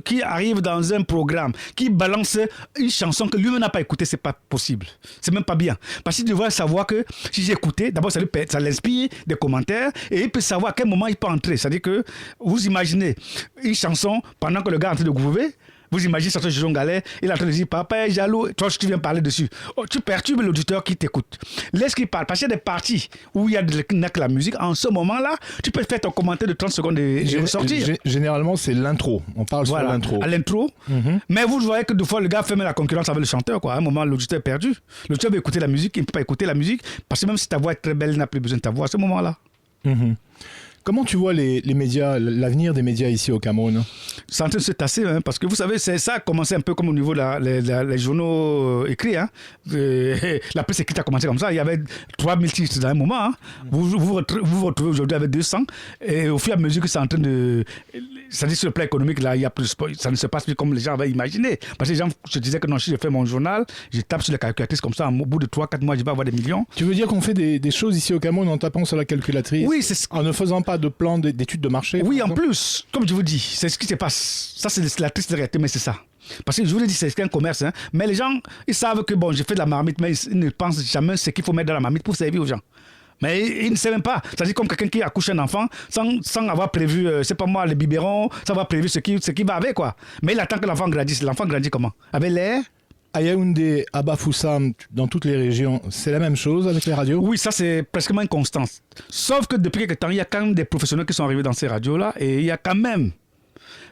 qui arrive dans un programme, qui balance une chanson que lui-même n'a pas écoutée, c'est pas possible. C'est même pas bien. Parce qu'il devrait savoir que si j'ai écouté, d'abord ça l'inspire des commentaires et il peut savoir à quel moment il peut entrer. C'est-à-dire que vous imaginez une chanson pendant que le gars est en train de groover. Vous imaginez sur ce Jojon Galet, il est en train de dire papa est jaloux, toi tu viens parler dessus. Tu perturbes l'auditeur qui t'écoute. Laisse qu'il parle. Parce qu'il y a des parties où il y a de la musique. En ce moment-là, tu peux faire ton commentaire de 30 secondes et ressortir. Généralement, c'est l'intro. On parle sur l'intro. À l'intro. Mais vous voyez que des fois, le gars fait même la concurrence avec le chanteur. Quoi. À un moment, l'auditeur est perdu. L'auditeur veut écouter la musique, il ne peut pas écouter la musique. Parce que même si ta voix est très belle, il n'a plus besoin de ta voix à ce moment-là. Comment tu vois les médias, l'avenir des médias ici au Cameroun? C'est en train de se tasser, hein, parce que vous savez, ça a commencé un peu comme au niveau les journaux écrits. Hein. La presse écrite a commencé comme ça. Il y avait 3000 titres à un moment. Hein. Vous retrouvez aujourd'hui avec 200. Et au fur et à mesure que c'est en train de... C'est-à-dire sur le plan économique, là, il y a plus, ça ne se passe plus comme les gens avaient imaginé. Parce que les gens se disaient que non, si je fais mon journal, je tape sur la calculatrice comme ça, au bout de 3-4 mois, je vais avoir des millions. Tu veux dire qu'on fait des choses ici au Cameroun en tapant sur la calculatrice? Oui, en ne faisant pas de plan d'études de marché? Oui, en plus, comme je vous dis, c'est ce qui se passe. Ça, c'est la triste réalité, mais c'est ça. Parce que je vous l'ai dit, c'est qu'un commerce. Hein. Mais les gens, ils savent que bon, j'ai fait de la marmite, mais ils ne pensent jamais ce qu'il faut mettre dans la marmite pour servir aux gens. Mais ils ne savent même pas. C'est-à-dire comme quelqu'un qui accouche un enfant sans avoir prévu, c'est pas moi, les biberons, sans avoir prévu ce qui va avec, quoi. Mais il attend que l'enfant grandisse. L'enfant grandit comment? Avec l'air? À Yaoundé, à Bafoussam, dans toutes les régions, c'est la même chose avec les radios? Oui, ça c'est presque une constance. Sauf que depuis quelque temps, il y a quand même des professionnels qui sont arrivés dans ces radios-là et il y a quand même...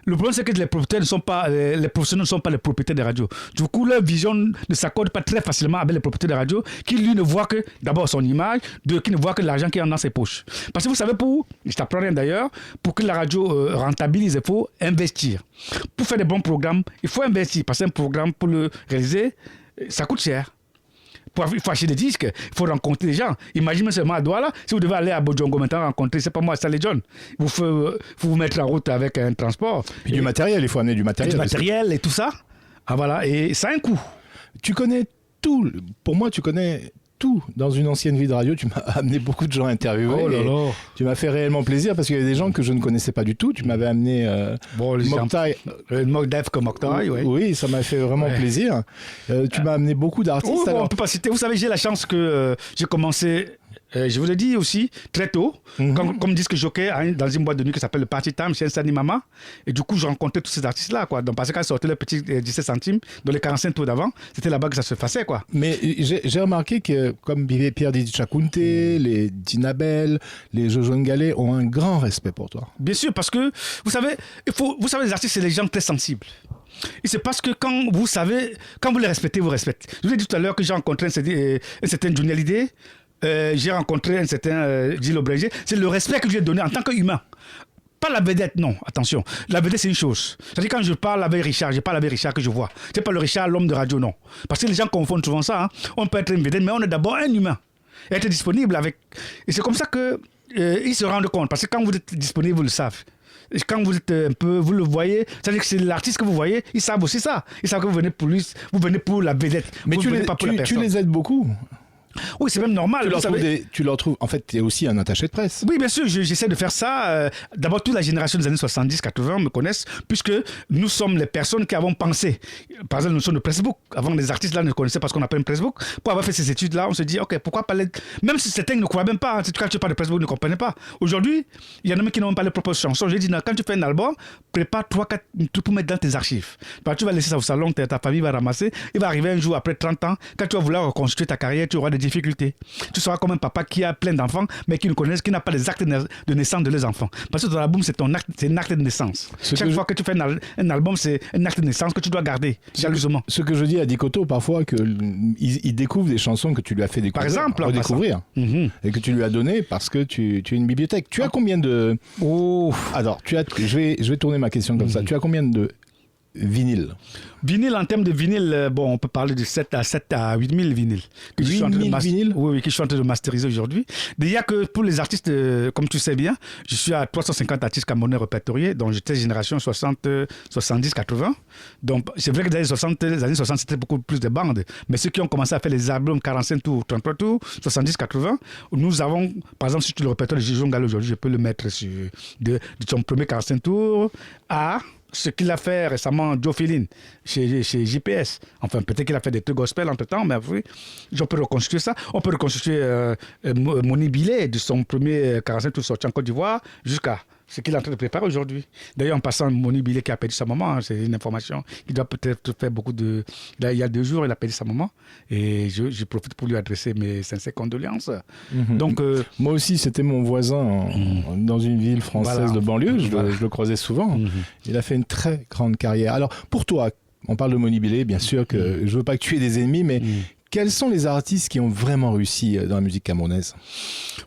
Le problème, c'est que les professionnels ne sont pas les propriétaires des radios. Du coup, leur vision ne s'accorde pas très facilement avec les propriétaires des radios qui, lui, ne voient que, d'abord, son image, qui ne voient que l'argent qui est dans ses poches. Parce que vous savez, je t'apprends rien d'ailleurs, pour que la radio rentabilise, il faut investir. Pour faire des bons programmes, il faut investir. Parce qu'un programme, pour le réaliser, ça coûte cher. Il faut acheter des disques, il faut rencontrer des gens. Imaginez seulement à Douala, si vous devez aller à Bodjongo maintenant rencontrer, c'est pas moi, Saleh John. Il faut vous mettre en route avec un transport. Puis du matériel, il faut amener du matériel. Du matériel et tout ça. Ah voilà, et ça a un coût. Tu connais tout. Pour moi, tu connais tout. Dans une ancienne vie de radio, tu m'as amené beaucoup de gens interviewés. Oh là là. Tu m'as fait réellement plaisir parce qu'il y avait des gens que je ne connaissais pas du tout. Tu m'avais amené Mokhtar. Def comme Mokhtar, oui. Oui, ça m'a fait vraiment plaisir. Tu m'as amené beaucoup d'artistes. On ne peut pas citer. Vous savez, j'ai la chance que j'ai commencé... je vous l'ai dit aussi, très tôt, comme disque jockey dans une boîte de nuit qui s'appelle le Party Time chez Sani Mama. Et du coup, je rencontrais tous ces artistes-là. Quoi. Donc, parce qu'ils sortaient le petit 17 centimes dans les 45 tours d'avant, c'était là-bas que ça se faisait. Quoi. Mais j'ai remarqué que, comme Pierre Didi Chakounte, les Dinabel, les Jojon Galet ont un grand respect pour toi. Bien sûr, parce que, vous savez, les artistes, c'est les gens très sensibles. Et c'est parce que quand vous les respectez, vous respectez. Je vous ai dit tout à l'heure que j'ai rencontré un certain Johnny Hallyday. J'ai rencontré un certain Gilles Aubrégé. C'est le respect que je lui ai donné en tant qu'humain. Pas la vedette, non, attention. La vedette, c'est une chose. C'est-à-dire quand je parle avec Richard, je parle avec Richard que je vois. C'est pas le Richard, l'homme de radio, non. Parce que les gens confondent souvent ça. Hein. On peut être une vedette, mais on est d'abord un humain. Et être disponible avec... Et c'est comme ça qu'ils se rendent compte. Parce que quand vous êtes disponible, vous le savez. Et quand vous êtes un peu, vous le voyez, c'est-à-dire que c'est l'artiste que vous voyez, ils savent aussi ça. Ils savent que vous venez pour lui, vous venez pour la vedette. Mais vous venez pas pour la personne. Tu les aides beaucoup. Oui, c'est même normal. Tu leur trouves. En fait, tu es aussi un attaché de presse. Oui, bien sûr, j'essaie de faire ça. D'abord, toute la génération des années 70-80 me connaissent, puisque nous sommes les personnes qui avons pensé. Par exemple, nous sommes de Pressbook. Avant, les artistes là ne connaissaient pas ce qu'on appelle Pressbook. Pour avoir fait ces études-là, on se dit, OK, pourquoi parler. Même si certains ne croient même pas, quand tu parles de Pressbook, ils ne comprenaient pas. Aujourd'hui, il y en a même qui n'ont pas les propres chansons. J'ai dit, non, quand tu fais un album, prépare 3-4 trucs pour mettre dans tes archives. Tu vas laisser ça au salon, ta famille va ramasser. Il va arriver un jour, après 30 ans, quand tu vas vouloir reconstruire ta carrière, tu auras des difficultés. Tu seras comme un papa qui a plein d'enfants, mais qui n'a pas les actes de naissance de leurs enfants. Parce que ton album, c'est un acte de naissance. Chaque fois que tu fais un album, c'est un acte de naissance que tu dois garder jalousement. Ce que je dis à Dikoto parfois, qu'il découvre des chansons que tu lui as fait découvrir. Par exemple, redécouvrir. Et que tu lui as donné parce que tu es une bibliothèque. Tu as combien de... Alors, je vais tourner ma question comme ça. Tu as combien de vinyle. Vinyle, en termes de vinyle, bon, on peut parler de 7 à 8 000 vinyles. 8 000 vinyles? Oui, que je suis en train de masteriser aujourd'hui. Déjà que pour les artistes, comme tu sais bien, je suis à 350 artistes camerounais répertoriés, dont j'étais génération 60, 70, 80. Donc, c'est vrai que dans les années 60, c'était beaucoup plus de bandes. Mais ceux qui ont commencé à faire les albums 45 tours, 33 tours, 70, 80, nous avons, par exemple, si tu le répertoire de Gijon Gallo aujourd'hui, je peux le mettre de son premier 45 tours à ce qu'il a fait récemment, Joe Feeling, chez JPS. Enfin, peut-être qu'il a fait des trucs gospel entre-temps, mais oui, on peut reconstituer ça. On peut reconstituer Moni Billet, de son premier 45 tours sorti en Côte d'Ivoire, jusqu'à ce qu'il est en train de préparer aujourd'hui. D'ailleurs, en passant, Moni Billet qui a perdu sa maman, hein, c'est une information qui doit peut-être faire beaucoup de... Là, il y a 2 jours, il a perdu sa maman. Et je profite pour lui adresser mes sincères condoléances. Donc, moi aussi, c'était mon voisin dans une ville française de banlieue. Je le croisais souvent. Il a fait une très grande carrière. Alors, pour toi, on parle de Moni Billet, bien sûr que je veux pas que tu aies des ennemis, mais... Quels sont les artistes qui ont vraiment réussi dans la musique camerounaise?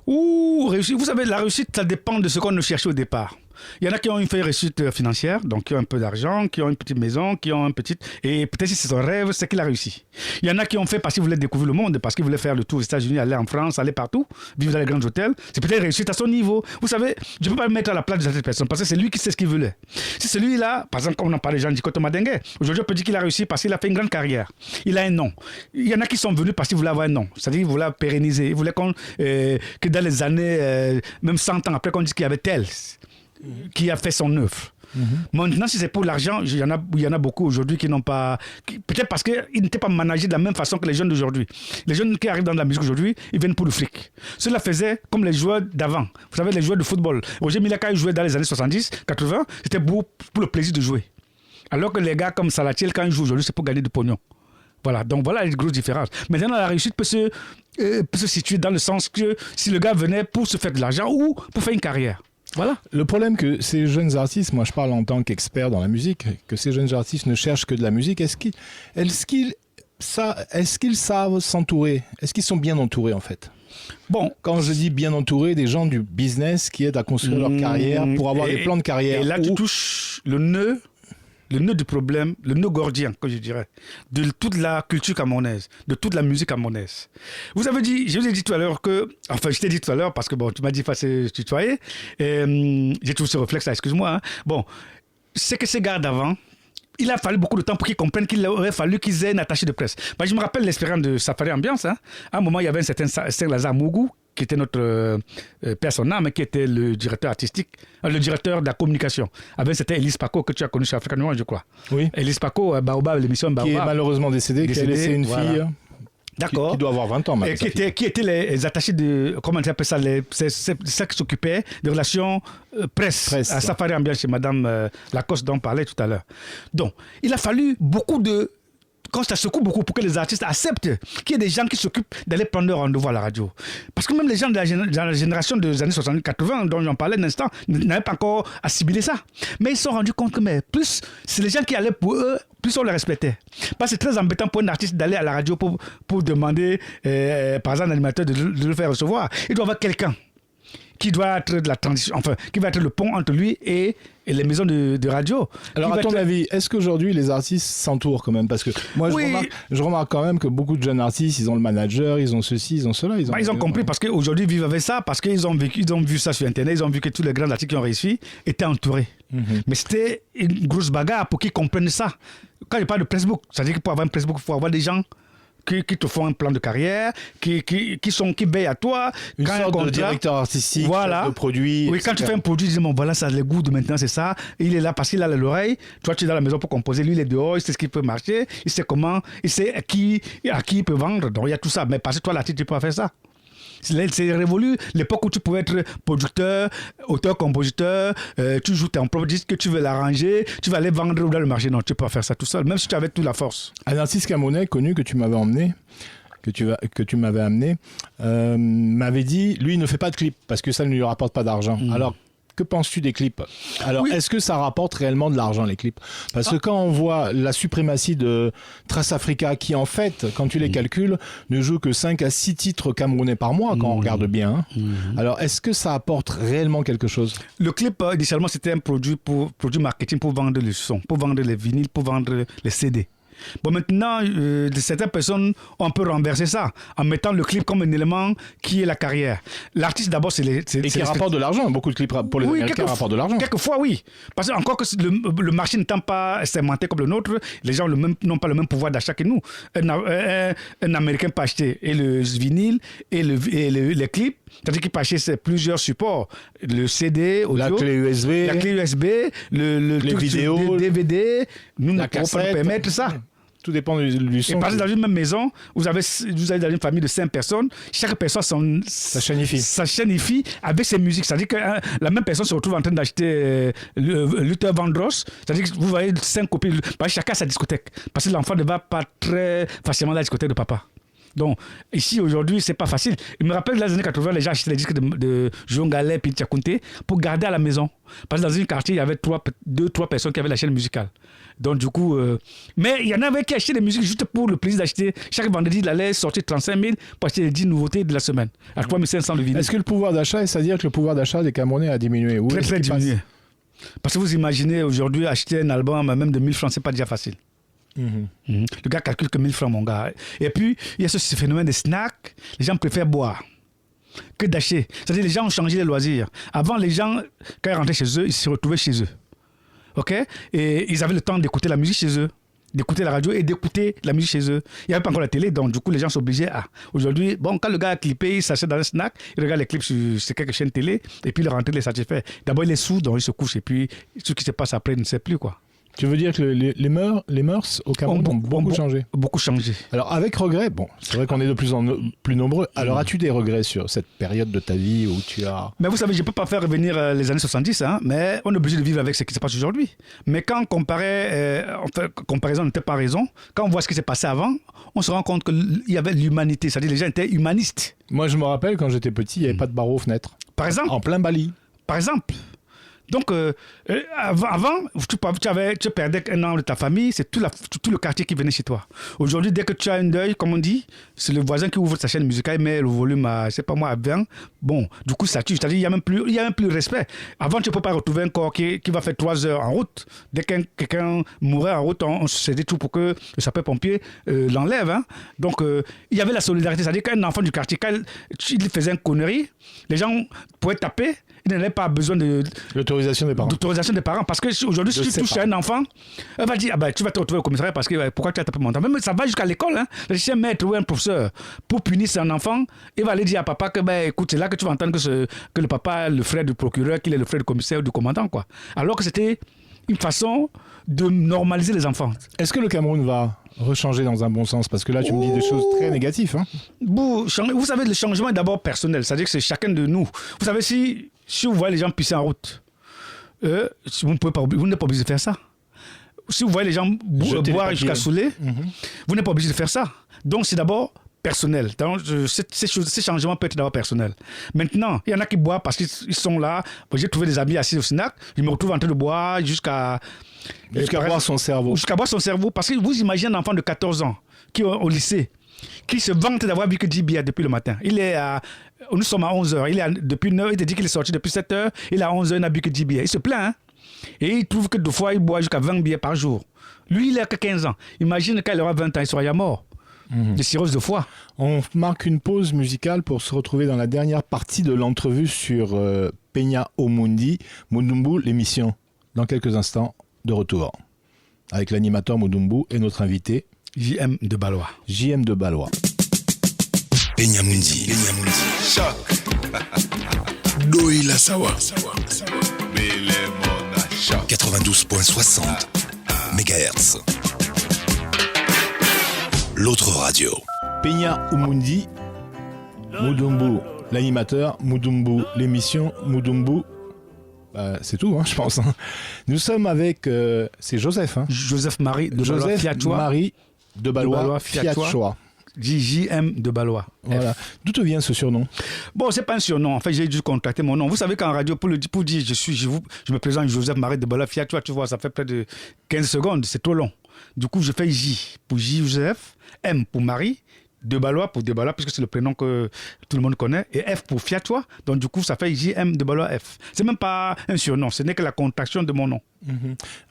Réussite. Vous savez, la réussite, ça dépend de ce qu'on cherche au départ. Il y en a qui ont une réussite financière, donc qui ont un peu d'argent, qui ont une petite maison, qui ont un petit... Et peut-être si c'est son rêve, c'est qu'il a réussi. Il y en a qui ont fait parce qu'ils voulaient découvrir le monde, parce qu'ils voulaient faire le tour aux États-Unis, aller en France, aller partout, vivre dans les grands hôtels. C'est peut-être réussite à son niveau. Vous savez, je ne peux pas me mettre à la place de cette personne parce que c'est lui qui sait ce qu'il voulait. Si celui-là, par exemple, comme on en parlait, Jean Dikoto Madengue, aujourd'hui on peut dire qu'il a réussi parce qu'il a fait une grande carrière. Il a un nom. Il y en a qui sont venus parce qu'ils voulaient avoir un nom. C'est-à-dire qu'ils voulaient pérenniser. Ils voulaient que dans les années, même 100 ans après, qu'on dise qu'il y avait tel qui a fait son œuvre. Maintenant, si c'est pour l'argent, il y en a beaucoup aujourd'hui qui n'ont pas... Peut-être parce qu'ils n'étaient pas managés de la même façon que les jeunes d'aujourd'hui. Les jeunes qui arrivent dans la musique aujourd'hui, ils viennent pour le fric. Cela faisait comme les joueurs d'avant. Vous savez, les joueurs de football. Roger Milaka, il jouait dans les années 70, 80, c'était pour le plaisir de jouer. Alors que les gars comme Salatiel, quand ils jouent aujourd'hui, c'est pour gagner du pognon. Voilà, donc voilà les grosses différences. Maintenant, la réussite peut se situer dans le sens que si le gars venait pour se faire de l'argent ou pour faire une carrière. Voilà. Le problème que ces jeunes artistes, moi je parle en tant qu'expert dans la musique, que ces jeunes artistes ne cherchent que de la musique, est-ce qu'ils savent s'entourer? Est-ce qu'ils sont bien entourés en fait? Bon, quand je dis bien entourés, des gens du business qui aident à construire leur carrière pour avoir des plans de carrière. Et là, tu touches le nœud du problème, le nœud gordien, que je dirais, de toute la culture camerounaise, de toute la musique camerounaise. Je vous ai dit tout à l'heure je t'ai dit tout à l'heure parce que bon, tu m'as dit passer tutoyer, j'ai toujours ce réflexe-là, excuse-moi. Hein. Bon, c'est que ces gars d'avant, il a fallu beaucoup de temps pour qu'ils comprennent qu'il aurait fallu qu'ils aient une attachée de presse. Je me rappelle l'expérience de Safari Ambiance. Hein. À un moment, il y avait un certain Saint-Lazare Mougou, qui était notre personnage, mais qui était le directeur artistique, le directeur de la communication. Avec c'était Elise Paco, que tu as connu chez Africa Noir, je crois. Oui. Elise Paco, Baobab, l'émission Baobab. Qui est malheureusement décédée, qui a laissé une fille. D'accord. Qui doit avoir 20 ans maintenant. Qui étaient les attachés de... Comment on appelle ça? C'est ça qui s'occupait des relations presse à Safari Ambiance chez Madame Lacoste dont on parlait tout à l'heure. Donc, il a fallu beaucoup de... Quand ça secoue beaucoup pour que les artistes acceptent qu'il y ait des gens qui s'occupent d'aller prendre leur rendez-vous à la radio. Parce que même les gens de la génération des années 70-80, dont j'en parlais un instant, n'avaient pas encore assimilé ça. Mais ils se sont rendus compte que plus c'est les gens qui allaient pour eux, plus on les respectait. Parce que c'est très embêtant pour un artiste d'aller à la radio pour demander, par exemple, à l'animateur de le faire recevoir. Il doit avoir quelqu'un qui doit être de la transition, enfin, qui va être le pont entre lui et les maisons de radio. Alors, à ton avis, est-ce qu'aujourd'hui, les artistes s'entourent quand même? Parce que moi, je remarque quand même que beaucoup de jeunes artistes, ils ont le manager, ils ont ceci, ils ont cela. Ils ont compris parce qu'aujourd'hui, ils vivent avec ça, parce qu'ils ont vu ça sur Internet, ils ont vu que tous les grands artistes qui ont réussi étaient entourés. Mais c'était une grosse bagarre pour qu'ils comprennent ça. Quand je parle de Facebook, c'est-à-dire que pour avoir un Facebook, il faut avoir des gens qui te font un plan de carrière, qui veillent à toi. Une sorte de directeur artistique, de produit. Oui, quand tu fais un produit, tu dis, bon, voilà, ça a le goût de maintenant, c'est ça. Et il est là parce qu'il a l'oreille. Toi, tu es dans la maison pour composer. Lui, il est dehors, il sait ce qui peut marcher, il sait comment, il sait à qui il peut vendre. Donc, il y a tout ça. Mais parce que toi, l'artiste, tu peux pas faire ça. C'est révolu l'époque où tu pouvais être producteur, auteur, compositeur, tu joues ton propre disque, tu veux l'arranger, tu vas aller vendre dans le marché. Non, tu peux pas faire ça tout seul, même si tu avais toute la force. Un artiste camerounais connu que tu m'avais emmené, m'avait dit, lui, il ne fait pas de clip parce que ça ne lui rapporte pas d'argent. Alors, que penses-tu des clips? Alors, Oui. est-ce que ça rapporte réellement de l'argent, les clips? Parce que quand on voit la suprématie de Trace Africa, qui en fait, quand tu les calcules, ne joue que 5 à 6 titres camerounais par mois, quand on regarde bien. Hein. Alors, est-ce que ça apporte réellement quelque chose? Le clip, initialement, c'était un produit marketing pour vendre le son, pour vendre les vinyles, pour vendre les CD. Bon, maintenant, certaines personnes ont un peu renversé ça en mettant le clip comme un élément qui est la carrière. L'artiste, d'abord, c'est les... Et qui rapporte de l'argent. Beaucoup de clips pour les Américains rapportent de l'argent. Quelquefois, oui. Parce que encore que le marché n'étant pas segmenté comme le nôtre, les gens n'ont pas le même pouvoir d'achat que nous. Un Américain peut acheter et le vinyle et les clips, c'est-à-dire qu'il peut acheter plusieurs supports. Le CD, audio, la clé USB, les vidéos, le DVD. Nous ne la pouvons pas cassette. nous permettre ça. Tout dépend du son. Et par exemple, dans une même maison, vous allez dans une famille de 5 personnes, chaque personne Ça chaînifie. avec ses musiques. C'est-à-dire que la même personne se retrouve en train d'acheter Luther Vandross. C'est-à-dire que vous voyez 5 copies, chacun a sa discothèque. Parce que l'enfant ne va pas très facilement dans la discothèque de papa. Donc, ici, aujourd'hui, c'est pas facile. Il me rappelle, dans les années 80, les gens achetaient les disques de Jean Gallet et Tchakounté pour garder à la maison. Parce que dans un quartier, il y avait 2-3 personnes qui avaient la chaîne musicale. Donc, du coup... Mais il y en avait qui achetaient des musiques juste pour le plaisir d'acheter. Chaque vendredi, il allait sortir 35 000 pour acheter les 10 nouveautés de la semaine. À 3 500 de vinyle. Est-ce que le pouvoir d'achat, c'est-à-dire que le pouvoir d'achat des Camerounais a diminué? Très, très diminué. Parce que vous imaginez, aujourd'hui, acheter un album même de 1000 francs, c'est pas déjà facile. Le gars calcule que 1000 francs, mon gars. Et puis, il y a ce phénomène des snacks. Les gens préfèrent boire que d'acheter. C'est-à-dire les gens ont changé les loisirs. Avant, les gens, quand ils rentraient chez eux, ils se retrouvaient chez eux. OK? Et ils avaient le temps d'écouter la musique chez eux, d'écouter la radio et d'écouter la musique chez eux. Il n'y avait pas encore la télé, donc du coup, les gens s'obligeaient à... Aujourd'hui, bon, quand le gars a clippé, il s'achète dans un snack, il regarde les clips sur quelques chaînes télé, et puis il rentre, il est satisfait. D'abord, il est sous, donc il se couche, et puis ce qui se passe après, il ne sait plus, quoi. Tu veux dire que les mœurs au Cameroun ont beaucoup changé? Beaucoup changé. Alors, avec regret, bon, c'est vrai qu'on est de plus en plus nombreux. Alors, as-tu des regrets sur cette période de ta vie où tu as... Mais vous savez, je ne peux pas faire revenir les années 70, hein, mais on est obligé de vivre avec ce qui se passe aujourd'hui. Mais quand comparaison n'était pas raison, quand on voit ce qui s'est passé avant, on se rend compte qu'il y avait l'humanité, c'est-à-dire les gens étaient humanistes. Moi, je me rappelle, quand j'étais petit, il n'y avait pas de barreaux aux fenêtres. Par exemple. En plein Bali. Par exemple. Donc, avant, tu perdais un membre de ta famille, c'est tout le quartier qui venait chez toi. Aujourd'hui, dès que tu as un deuil, comme on dit, c'est le voisin qui ouvre sa chaîne musicale, il met le volume à, je sais pas moi, à 20. Bon, du coup, ça tue. C'est-à-dire qu'il n'y a même plus de respect. Avant, tu ne peux pas retrouver un corps qui va faire 3 heures en route. Dès que quelqu'un mourait en route, on se faisait tout pour que le sapeur-pompier l'enlève. Hein. Donc, il y avait la solidarité. C'est-à-dire qu'un enfant du quartier, quand il faisait une connerie, les gens pouvaient taper. Il n'avait pas besoin de l'autorisation des parents. Parce qu'aujourd'hui, si tu touches à un enfant, elle va dire tu vas te retrouver au commissariat parce que pourquoi tu as tapé mon enfant. Même ça va jusqu'à l'école. Hein. Si un maître ou un professeur, pour punir son enfant, il va aller dire à papa que écoute, c'est là que tu vas entendre que le papa, le frère du procureur, qu'il est le frère du commissaire ou du commandant. Quoi. Alors que c'était une façon de normaliser les enfants. Est-ce que le Cameroun va rechanger dans un bon sens? Parce que là, tu me dis des choses très négatives. Hein. Vous savez, le changement est d'abord personnel. C'est-à-dire que c'est chacun de nous. Vous savez, si vous voyez les gens pisser en route, vous n'êtes pas obligé de faire ça. Si vous voyez les gens boire jusqu'à saouler, vous n'êtes pas obligé de faire ça. Donc, c'est d'abord personnel. Donc, ces changements peuvent être d'abord personnels. Maintenant, il y en a qui boivent parce qu'ils sont là. J'ai trouvé des amis assis au snack. Je me retrouve en train de boire jusqu'à boire son cerveau. Jusqu'à boire son cerveau. Parce que vous imaginez un enfant de 14 ans qui est au lycée, qui se vante d'avoir bu que 10 billets depuis le matin. Nous sommes à 11h. Depuis 9h, il te dit qu'il est sorti depuis 7h. Il est à 11h, il n'a bu que 10 billets. Il se plaint. Hein? Et il trouve que deux fois, il boit jusqu'à 20 billets par jour. Lui, il a que 15 ans. Imagine quand il aura 20 ans, il sera déjà mort. De cirrhose de foie. On marque une pause musicale pour se retrouver dans la dernière partie de l'entrevue sur Peña Omundi, Mudumbu, l'émission. Dans quelques instants, de retour. Avec l'animateur Mudumbu et notre invité JM de Ballois. Peña Mundi. Choc. Doila Sawa. 92.60 MHz. L'autre radio. Peña Omundi, Mudumbu, l'animateur, Mudumbu, l'émission, Mudumbu. C'est tout, hein, je pense. Hein. Nous sommes avec... c'est Joseph. Hein. Joseph Marie de Ballois Fiat Choix. Marie de Ballois Fiat Choix. JM de Ballois. Voilà. D'où te vient ce surnom? Bon, c'est pas un surnom. En fait, j'ai dû contracter mon nom. Vous savez qu'en radio, pour dire je me présente Joseph Marie de Ballois Fiat, tu vois, ça fait près de 15 secondes, c'est trop long. Du coup, je fais J pour Joseph, M pour Marie, de Ballois pour De Ballois, puisque c'est le prénom que tout le monde connaît, et F pour Fiat, tu vois. Donc, du coup, ça fait JM de Ballois F. C'est même pas un surnom, ce n'est que la contraction de mon nom.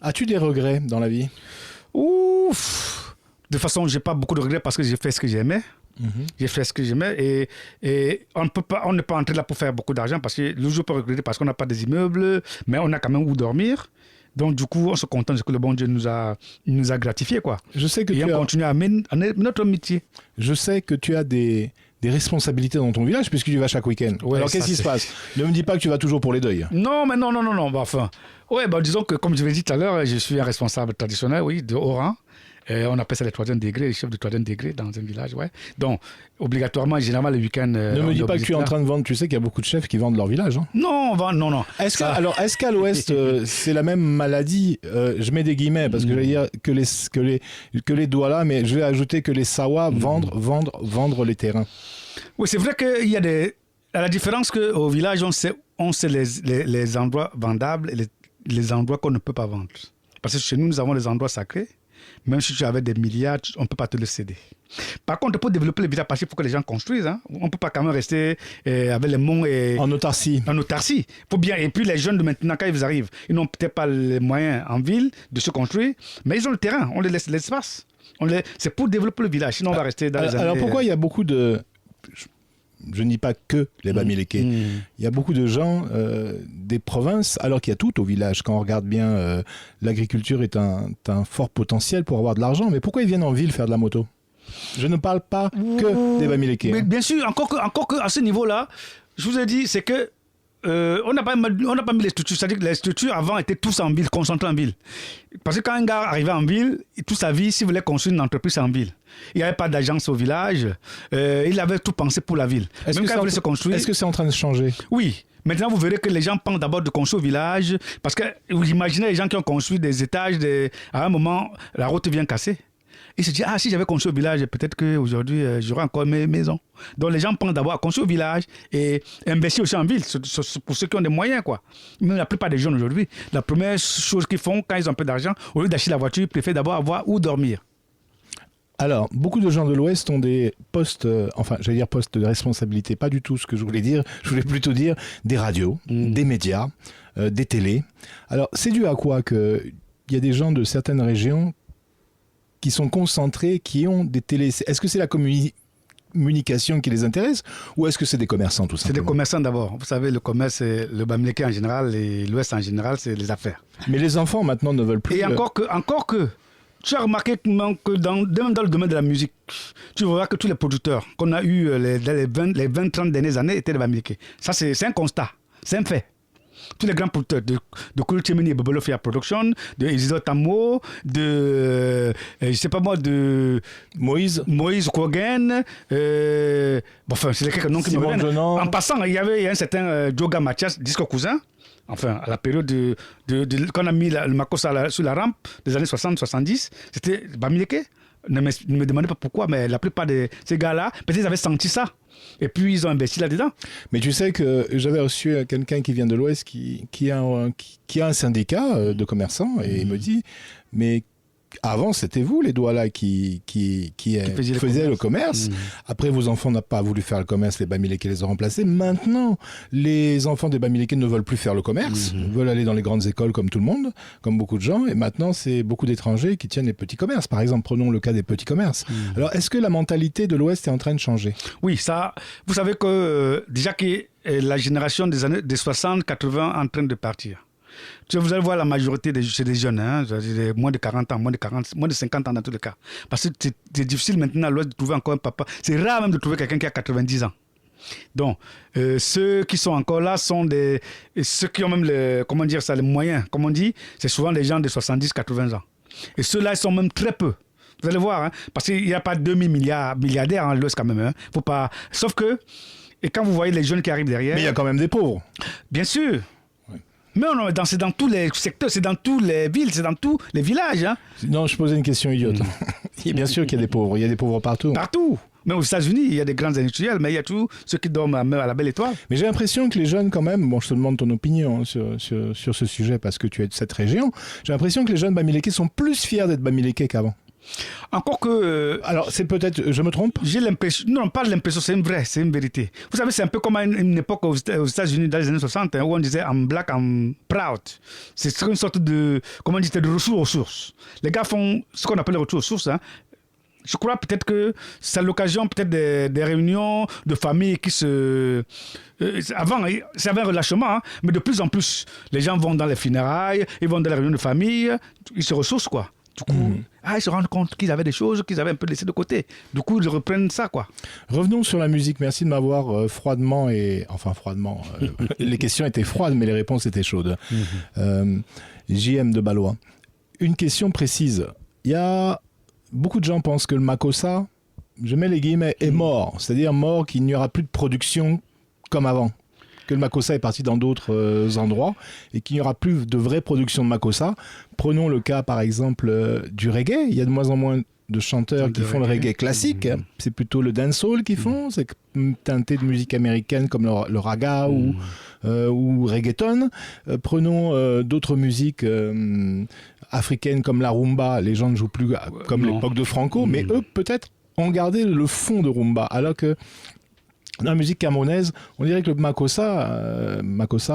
As-tu des regrets dans la vie? Ouf! De toute façon, j'ai pas beaucoup de regrets parce que j'ai fait ce que j'aimais. J'ai fait ce que j'aimais et on n'est pas entré là pour faire beaucoup d'argent parce que le jour peut regretter parce qu'on n'a pas des immeubles, mais on a quand même où dormir. Donc du coup, on se contente de ce que le bon Dieu nous a gratifié, quoi. Je sais que et on continue à mener notre métier. Je sais que tu as des responsabilités dans ton village puisque tu vas chaque week-end. Ouais, alors qu'est-ce qui se passe? Ne me dis pas que tu vas toujours pour les deuils. Non, mais non. Bah, enfin, disons que comme je l'ai dit tout à l'heure, je suis un responsable traditionnel, oui, de haut rang. On appelle ça les 3e degrés, les chefs de 3e degré dans un village, ouais. Donc, obligatoirement, généralement, le week-end... ne me dis pas que tu es en train de vendre, tu sais qu'il y a beaucoup de chefs qui vendent leur village. Hein. Non. Est-ce qu'à l'Ouest, c'est la même maladie je mets des guillemets, parce que j'allais dire que les Douala, mais je vais ajouter que les Sawa vendre les terrains. Oui, c'est vrai qu'il y a des... À la différence qu'au village, on sait les endroits vendables et les endroits qu'on ne peut pas vendre. Parce que chez nous avons les endroits sacrés. Même si tu avais des milliards, on ne peut pas te le céder. Par contre, pour développer le village, parce qu'il faut que les gens construisent. Hein. On ne peut pas quand même rester avec les monts et... En autarcie. Faut bien. Et puis les jeunes de maintenant, quand ils arrivent, ils n'ont peut-être pas les moyens en ville de se construire, mais ils ont le terrain, on les laisse l'espace. C'est pour développer le village, sinon on va rester dans les années... Alors pourquoi il y a beaucoup de... Je ne dis pas que les Bamilékés. Il y a beaucoup de gens des provinces, alors qu'il y a tout au village. Quand on regarde bien, l'agriculture est un fort potentiel pour avoir de l'argent. Mais pourquoi ils viennent en ville faire de la moto? Je ne parle pas que des Bamilékés. Mais bien sûr, encore que à ce niveau-là, je vous ai dit, c'est que on n'a pas mis les structures. C'est-à-dire que les structures avant étaient tous en ville, concentrées en ville. Parce que quand un gars arrivait en ville, toute sa vie, s'il voulait construire une entreprise en ville, il n'y avait pas d'agence au village, il avait tout pensé pour la ville. Est-ce que c'est en train de changer? Oui. Maintenant, vous verrez que les gens pensent d'abord de construire au village, parce que vous imaginez les gens qui ont construit des étages, à un moment, la route vient casser. Ils se disent, si j'avais construit au village, peut-être qu'aujourd'hui, j'aurais encore mes maisons. Donc les gens pensent d'abord à construire au village et investir aussi en ville, pour ceux qui ont des moyens, quoi. Même la plupart des jeunes aujourd'hui, la première chose qu'ils font quand ils ont un peu d'argent, au lieu d'acheter la voiture, ils préfèrent d'abord avoir où dormir. Alors, beaucoup de gens de l'Ouest ont des postes, postes de responsabilité, pas du tout ce que je voulais dire. Je voulais plutôt dire des radios, des médias, des télés. Alors, c'est dû à quoi qu'il y a des gens de certaines régions qui sont concentrés, qui ont des télés? Est-ce que c'est la communication qui les intéresse ou est-ce que c'est des commerçants tout simplement? C'est des commerçants d'abord. Vous savez, le commerce, le Bamiléké en général et l'Ouest en général, c'est les affaires. Mais les enfants maintenant ne veulent plus... Et encore que, tu as remarqué que même dans le domaine de la musique, tu vois que tous les producteurs qu'on a eu les 20-30 dernières années étaient des Bamilékés. Ça, c'est un constat, c'est un fait. Tous les grands producteurs de Kulu Chemini et Bobolo Fia Production, de Isidore Tamo, de Moïse Kogen, c'est quelques noms qui me reviennent. En passant, il y a un certain Djoga Mathias, disque cousin, enfin à la période quand on a mis le Makossa sur la rampe des années 60-70, c'était Bamiléké. Ne me demandez pas pourquoi, mais la plupart de ces gars-là, peut-être ils avaient senti ça. Et puis ils ont investi là-dedans. Mais tu sais que j'avais reçu quelqu'un qui vient de l'Ouest qui a un syndicat de commerçants et il me dit, mais avant c'était vous les Douala qui faisaient le commerce. Après vos enfants n'ont pas voulu faire le commerce, les Bamilékés les ont remplacés. Maintenant les enfants des Bamilékés ne veulent plus faire le commerce, veulent aller dans les grandes écoles comme tout le monde, comme beaucoup de gens. Et maintenant c'est beaucoup d'étrangers qui tiennent les petits commerces. Par exemple, prenons le cas des petits commerces. Alors est-ce que la mentalité de l'Ouest est en train de changer? Oui, ça, vous savez que déjà que la génération des années des 60-80 en train de partir. Vous allez voir la majorité chez des jeunes, hein, moins de 40 ans, moins de 50 ans dans tous les cas. Parce que c'est difficile maintenant à l'Ouest de trouver encore un papa. C'est rare même de trouver quelqu'un qui a 90 ans. Donc, ceux qui sont encore là sont ceux qui ont même les moyens, comme on dit, c'est souvent les gens de 70-80 ans. Et ceux-là, ils sont même très peu. Vous allez voir, hein, parce qu'il n'y a pas 2000 milliardaires en l'Ouest quand même. Hein. Faut pas... Sauf que, et quand vous voyez les jeunes qui arrivent derrière... Mais il y a quand même des pauvres. Bien sûr. Mais non, c'est dans tous les secteurs, c'est dans toutes les villes, c'est dans tous les villages. Hein. Non, je posais une question idiote. Bien sûr qu'il y a des pauvres, il y a des pauvres partout. Partout. Mais aux États-Unis, il y a des grands industriels, mais il y a tous ceux qui dorment à la belle étoile. Mais j'ai l'impression que les jeunes, quand même, bon, je te demande ton opinion sur ce sujet parce que tu es de cette région, j'ai l'impression que les jeunes Bamilékés sont plus fiers d'être Bamilékés qu'avant. Encore que... Alors, c'est peut-être... Je me trompe ? J'ai l'impression... Non, pas l'impression, c'est une vérité. Vous savez, c'est un peu comme à une époque aux États-Unis dans les années 60, où on disait « I'm black, I'm proud ». C'est une sorte de... Comment on dit, de ressources. Les gars font ce qu'on appelle les ressources. Hein. Je crois peut-être que c'est l'occasion peut-être des réunions de famille qui se... avant, c'est un relâchement, hein, mais de plus en plus, les gens vont dans les funérailles, ils vont dans les réunions de famille, ils se ressourcent, quoi. Du coup, ils se rendent compte qu'ils avaient des choses qu'ils avaient un peu laissées de côté. Du coup, ils reprennent ça, quoi. Revenons sur la musique. Merci de m'avoir froidement les questions étaient froides, mais les réponses étaient chaudes. JM de Ballois. Une question précise. Il y a... Beaucoup de gens pensent que le Makossa, je mets les guillemets, est mort. C'est-à-dire mort, qu'il n'y aura plus de production comme avant. Que le Makossa est parti dans d'autres endroits et qu'il n'y aura plus de vraie production de Makossa. Prenons le cas, par exemple, du reggae. Il y a de moins en moins de chanteurs qui font le reggae classique. C'est plutôt le dancehall qu'ils font. C'est teinté de musique américaine comme le raga ou reggaeton. Prenons d'autres musiques africaines comme la rumba. Les gens ne jouent plus comme l'époque de Franco, mais eux, peut-être, ont gardé le fond de rumba. Alors que dans la musique camerounaise, on dirait que le Makossa,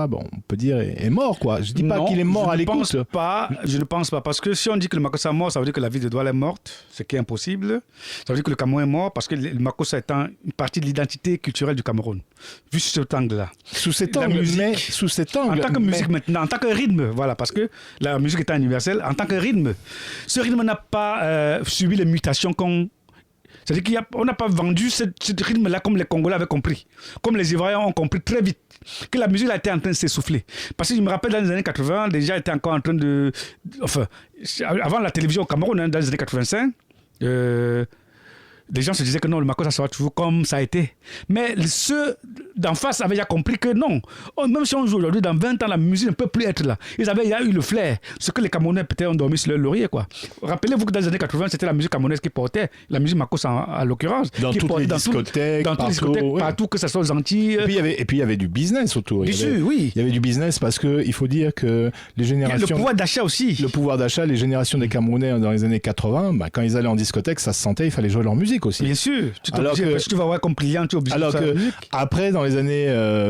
bon, on peut dire, est mort, quoi. Je dis pas qu'il est mort à l'écoute. Je ne pense pas, parce que si on dit que le Makossa est mort, ça veut dire que la ville de Douala est morte, ce qui est impossible. Ça veut dire que le Cameroun est mort, parce que le Makossa est une partie de l'identité culturelle du Cameroun. Vu sous cet angle-là. Sous cet angle, en tant que musique maintenant, en tant que rythme, voilà, parce que la musique étant universelle, en tant que rythme, ce rythme n'a pas subi les mutations qu'on... C'est-à-dire qu'on n'a pas vendu ce rythme-là comme les Congolais avaient compris. Comme les Ivoiriens ont compris très vite que la musique était en train de s'essouffler. Parce que je me rappelle dans les années 80, déjà était encore en train de... Enfin, avant la télévision au Cameroun, dans les années 85, les gens se disaient que non, le Makossa sera toujours comme ça a été. Mais ceux d'en face avaient déjà compris que non. Même si on joue aujourd'hui, dans 20 ans, la musique ne peut plus être là. Il y a eu le flair. Ce que les Camerounais peut-être ont dormi sur leur laurier, quoi. Rappelez-vous que dans les années 80, c'était la musique camerounaise qui portait, la musique Makossa à l'occurrence. Dans toutes les discothèques, partout, que ce soit aux Antilles. Et puis il y avait du business autour. Bien sûr, oui. Il y avait du business parce qu'il faut dire que les générations... Le pouvoir d'achat aussi. Le pouvoir d'achat, les générations des Camerounais dans les années 80, quand ils allaient en discothèque, ça se sentait, il fallait jouer leur musique aussi. Bien sûr. Parce que tu vas voir comme client, tu es obligé de faire la musique. Après, dans les années,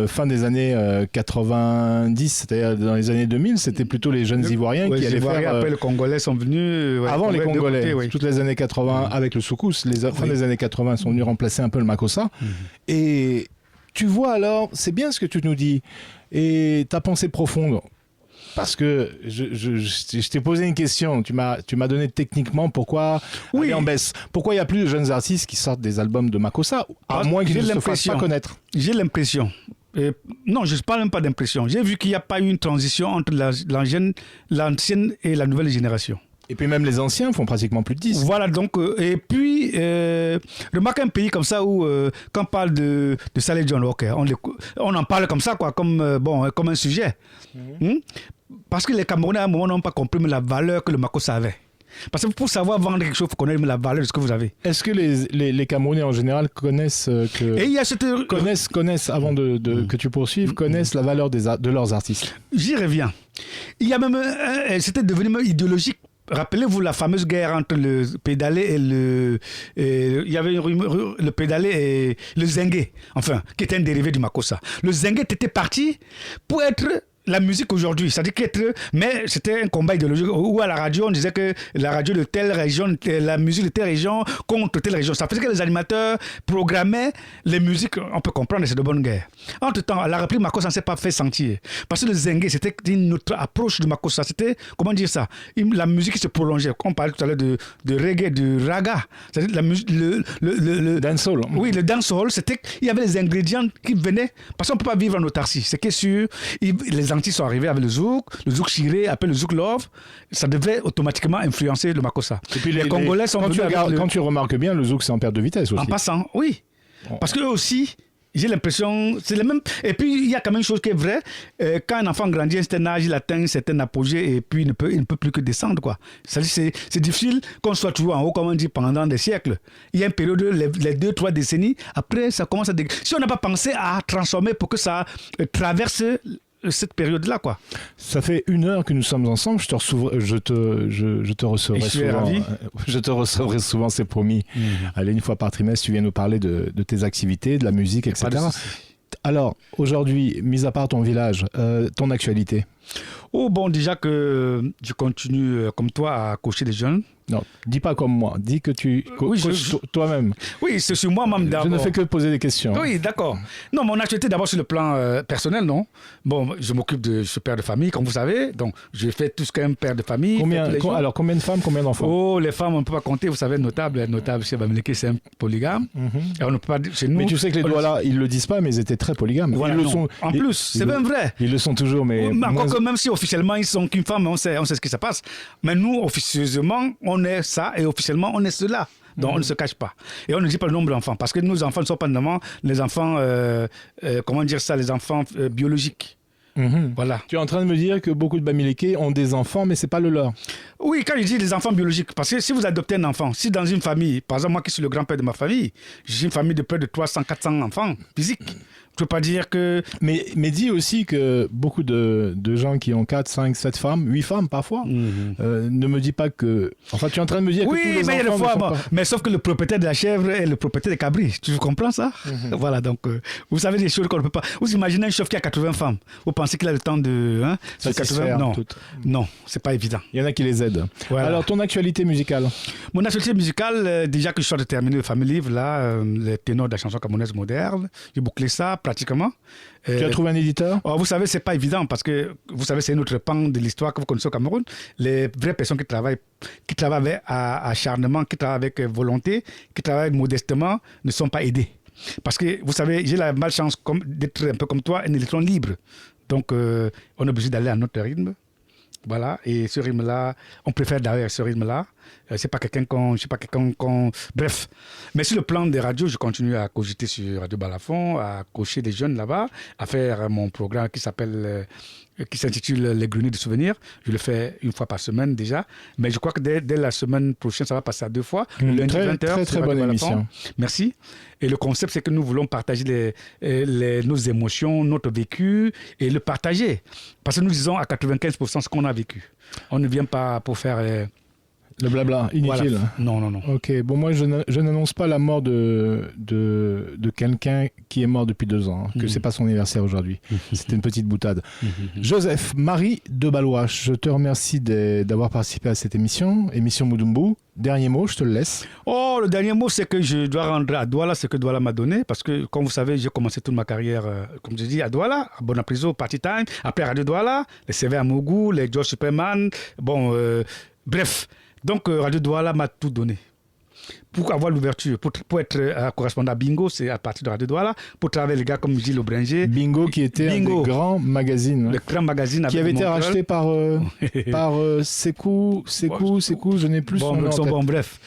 fin des années 90, c'est-à-dire dans les années 2000, c'était plutôt les jeunes Ivoiriens qui allaient faire... Après, les Congolais sont venus... avant les Congolais, toutes les années 80, avec le soukous, fin des années 80 sont venus remplacer un peu le Makossa. Et tu vois alors, c'est bien ce que tu nous dis. Et ta pensée profonde... Parce que je t'ai posé une question, tu m'as donné techniquement pourquoi aller en baisse. Pourquoi il n'y a plus de jeunes artistes qui sortent des albums de Makossa, à moins qu'ils ne se fassent pas connaître. J'ai l'impression, non, je ne parle même pas d'impression, j'ai vu qu'il n'y a pas eu une transition entre l'ancienne et la nouvelle génération. Et puis même les anciens font pratiquement plus de 10. Voilà, donc, et puis, remarque un pays comme ça où, quand on parle de Saleh John Walker, on en parle comme ça, quoi, comme un sujet. Parce que les Camerounais, à un moment, n'ont pas compris la valeur que le Makossa avait. Parce que pour savoir vendre quelque chose, il faut connaître la valeur de ce que vous avez. Est-ce que les Camerounais en général connaissent Et il y a connaissent avant que tu poursuives, connaissent la valeur de leurs artistes? J'y reviens. Il y a même, c'était devenu même idéologique. Rappelez-vous la fameuse guerre entre le pédalé il y avait le pédalé et le zengue, enfin, qui était un dérivé du Makossa. Le zengue était parti pour être la musique aujourd'hui, c'est-à-dire mais c'était un combat idéologique où à la radio on disait que la radio de telle région, la musique de telle région contre telle région. Ça faisait que les animateurs programmaient les musiques, on peut comprendre, c'est de bonne guerre. Entre-temps, à la reprise, Makossa ne s'est pas fait sentir. Parce que le zengue, c'était une autre approche de Makossa. C'était, comment dire ça, la musique qui se prolongeait. On parlait tout à l'heure de reggae, de raga. C'est-à-dire la musique, le dancehall. Oui, le dancehall, c'était, il y avait les ingrédients qui venaient, parce qu'on ne peut pas vivre en autarcie. C'est que sur les Antilles sont arrivés avec le zouk chiré, après le zouk love, ça devait automatiquement influencer le Makossa. Et puis les Congolais sont quand tu remarques bien, le zouk c'est en perte de vitesse aussi. En passant, oui. Parce qu'eux aussi, J'ai l'impression, c'est le même. Et puis, il y a quand même une chose qui est vraie. Quand un enfant grandit à un certain âge, il atteint un certain apogée et puis il ne peut plus que descendre, quoi. C'est difficile qu'on soit toujours en haut, comme on dit, pendant des siècles. Il y a une période, les 2-3 décennies, après, ça commence à si on n'a pas pensé à transformer pour que ça traverse cette période-là, quoi. Ça fait 1 heure que nous sommes ensemble. Je te recevrai je suis souvent. ravi. Je te recevrai souvent, c'est promis. Allez, une fois par trimestre, tu viens nous parler de tes activités, de la musique, etc. Alors, aujourd'hui, mis à part ton village, ton actualité? Oh, bon, déjà que je continue, comme toi, à coacher des jeunes. Non, dis pas comme moi, dis que tu coaches toi-même. Oui, c'est sur moi-même d'abord. Je ne fais que poser des questions. Oui, d'accord. Non, mon actualité d'abord sur le plan personnel, non. Bon, je suis père de famille, comme vous savez, donc je fais tout ce qu'un père de famille. Alors, combien de femmes, combien d'enfants? Oh, les femmes, on ne peut pas compter, vous savez, notable chez Bamileke, c'est un polygame. Et on ne peut pas chez nous. Mais tu sais que les Douala, ils le disent pas, mais ils étaient très polygames. Voilà, en plus, c'est même vrai. Ils le sont toujours, mais encore que même si officiellement ils sont qu'une femme, on sait ce qui se passe. Mais nous, officieusement, on est ça et officiellement, on est cela. Donc, on ne se cache pas. Et on ne dit pas le nombre d'enfants. Parce que nos enfants ne sont pas normalement les enfants, les enfants biologiques. Voilà. Tu es en train de me dire que beaucoup de Bamileke ont des enfants, mais c'est pas le leur. Oui, quand je dis les enfants biologiques, parce que si vous adoptez un enfant, si dans une famille, par exemple moi qui suis le grand-père de ma famille, j'ai une famille de près de 300-400 enfants physiques. Je ne peux pas dire que... Mais dis aussi que beaucoup de gens qui ont 4, 5, 7 femmes, 8 femmes parfois, ne me dis pas que... Enfin, tu es en train de me dire que tous les enfants... Oui, mais mais sauf que le propriétaire de la chèvre est le propriétaire des cabris. Tu comprends ça? Voilà, donc vous savez des choses qu'on ne peut pas... Vous imaginez un chef qui a 80 femmes. Vous pensez qu'il a le temps de... Ça 80... Non, c'est pas évident. Il y en a qui les aident. Voilà. Alors, ton actualité musicale? Mon actualité musicale, déjà que je suis en train de terminer le fameux livre, là, les ténors de la chanson camerounaise moderne, j'ai bouclé ça pratiquement. Tu as trouvé un éditeur? Vous savez, c'est pas évident parce que, vous savez, c'est un autre pan de l'histoire que vous connaissez au Cameroun. Les vraies personnes qui travaillent avec acharnement, qui travaillent avec volonté, qui travaillent modestement, ne sont pas aidées. Parce que, vous savez, j'ai la malchance d'être un peu comme toi, un électron libre. Donc, on est obligé d'aller à notre rythme. Voilà, et ce rythme-là, on préfère d'ailleurs ce rythme-là. C'est pas quelqu'un qu'on... Bref. Mais sur le plan des radios, je continue à cogiter sur Radio Balafon, à coacher des jeunes là-bas, à faire mon programme qui s'intitule Les Greniers de souvenirs. Je le fais 1 fois par semaine déjà. Mais je crois que dès la semaine prochaine, ça va passer à 2 fois. Le lundi 20h, très bonne émission. Merci. Et le concept, c'est que nous voulons partager nos émotions, notre vécu et le partager. Parce que nous disons à 95% ce qu'on a vécu. On ne vient pas pour faire... Le blabla, inutile. Voilà. Non. Ok, bon, moi, je n'annonce pas la mort de quelqu'un qui est mort depuis 2 ans, que c'est pas son anniversaire aujourd'hui. C'était une petite boutade. Joseph Marie de Ballois, je te remercie d'avoir participé à cette émission Moudumbu. Dernier mot, je te le laisse. Oh, le dernier mot, c'est que je dois rendre à Douala ce que Douala m'a donné, parce que, comme vous savez, j'ai commencé toute ma carrière, comme je dis, à Douala, à Bonapriso, Party Time, après Radio Douala, les CV à Mougou, les George Superman, bref. Donc, Radio Douala m'a tout donné. Pour avoir l'ouverture, pour être correspondant à Bingo, c'est à partir de Radio Douala. Pour travailler les gars comme Gilles Aubringer. Bingo, qui était un des grands magazines. Le grand magazine. Qui avait été racheté par Sekou, je n'ai plus son nom. Bon, bref.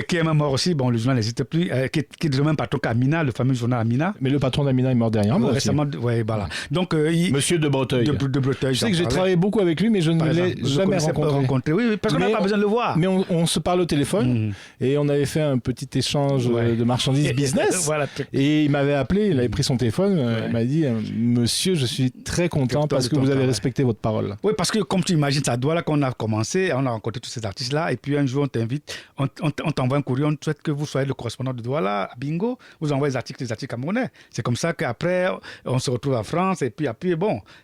Qui est même mort aussi, le journal n'existe plus, qui est le même patron qu'Amina, le fameux journal Amina. Mais le patron d'Amina est mort dernièrement. Récemment, voilà. Donc, Monsieur de Breteuil. De Breteuil. Je sais que j'ai travaillé beaucoup avec lui, mais je ne l'ai jamais rencontré. Oui, parce qu'on n'a pas besoin de le voir. Mais on se parle au téléphone et on avait fait un petit échange de marchandises business. Voilà. Et il m'avait appelé, il avait pris son téléphone, il m'a dit Monsieur, je suis très content parce que vous avez respecté votre parole. Oui, parce que comme tu imagines, c'est à Douala qu'on a commencé, on a rencontré tous ces artistes-là, et puis un jour on t'invite, on t'envoie un courrier, on souhaite que vous soyez le correspondant de Douala, à Bingo, vous envoyez les articles camerounais. C'est comme ça qu'après, on se retrouve en France, et puis après,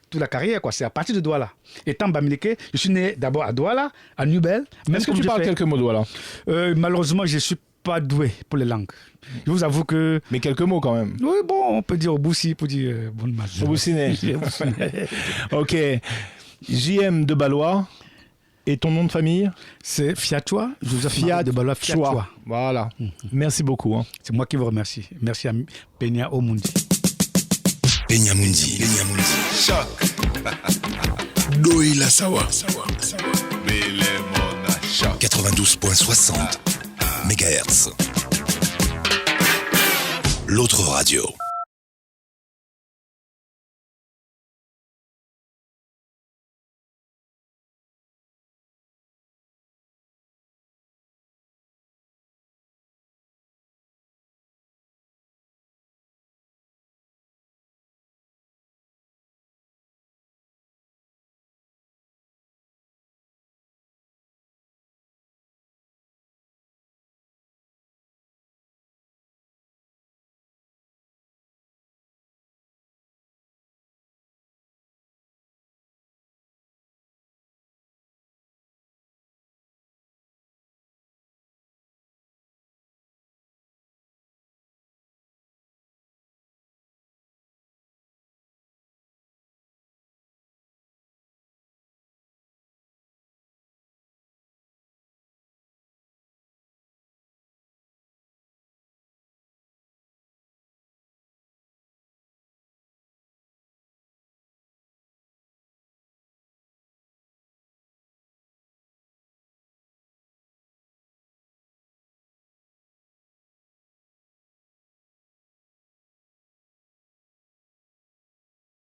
toute la carrière, c'est à partir de Douala. Étant Bamileke, je suis né d'abord à Douala, à Nubel. Est-ce que tu parles quelques mots Douala? Malheureusement, je ne suis pas doué pour les langues. Je vous avoue que... Mais quelques mots quand même. Oui, on peut dire au Boussi, pour dire bonne masse. Au Boussinet. Ok. JM de Ballois. Et ton nom de famille? C'est Fiatoua, Joseph Marie de Ballois Fiatoua. Voilà. Merci beaucoup. C'est moi qui vous remercie. Merci à Peña Omundi. Peña Mundi. Choc. Doila Sawa. 92.60 MHz. L'autre radio.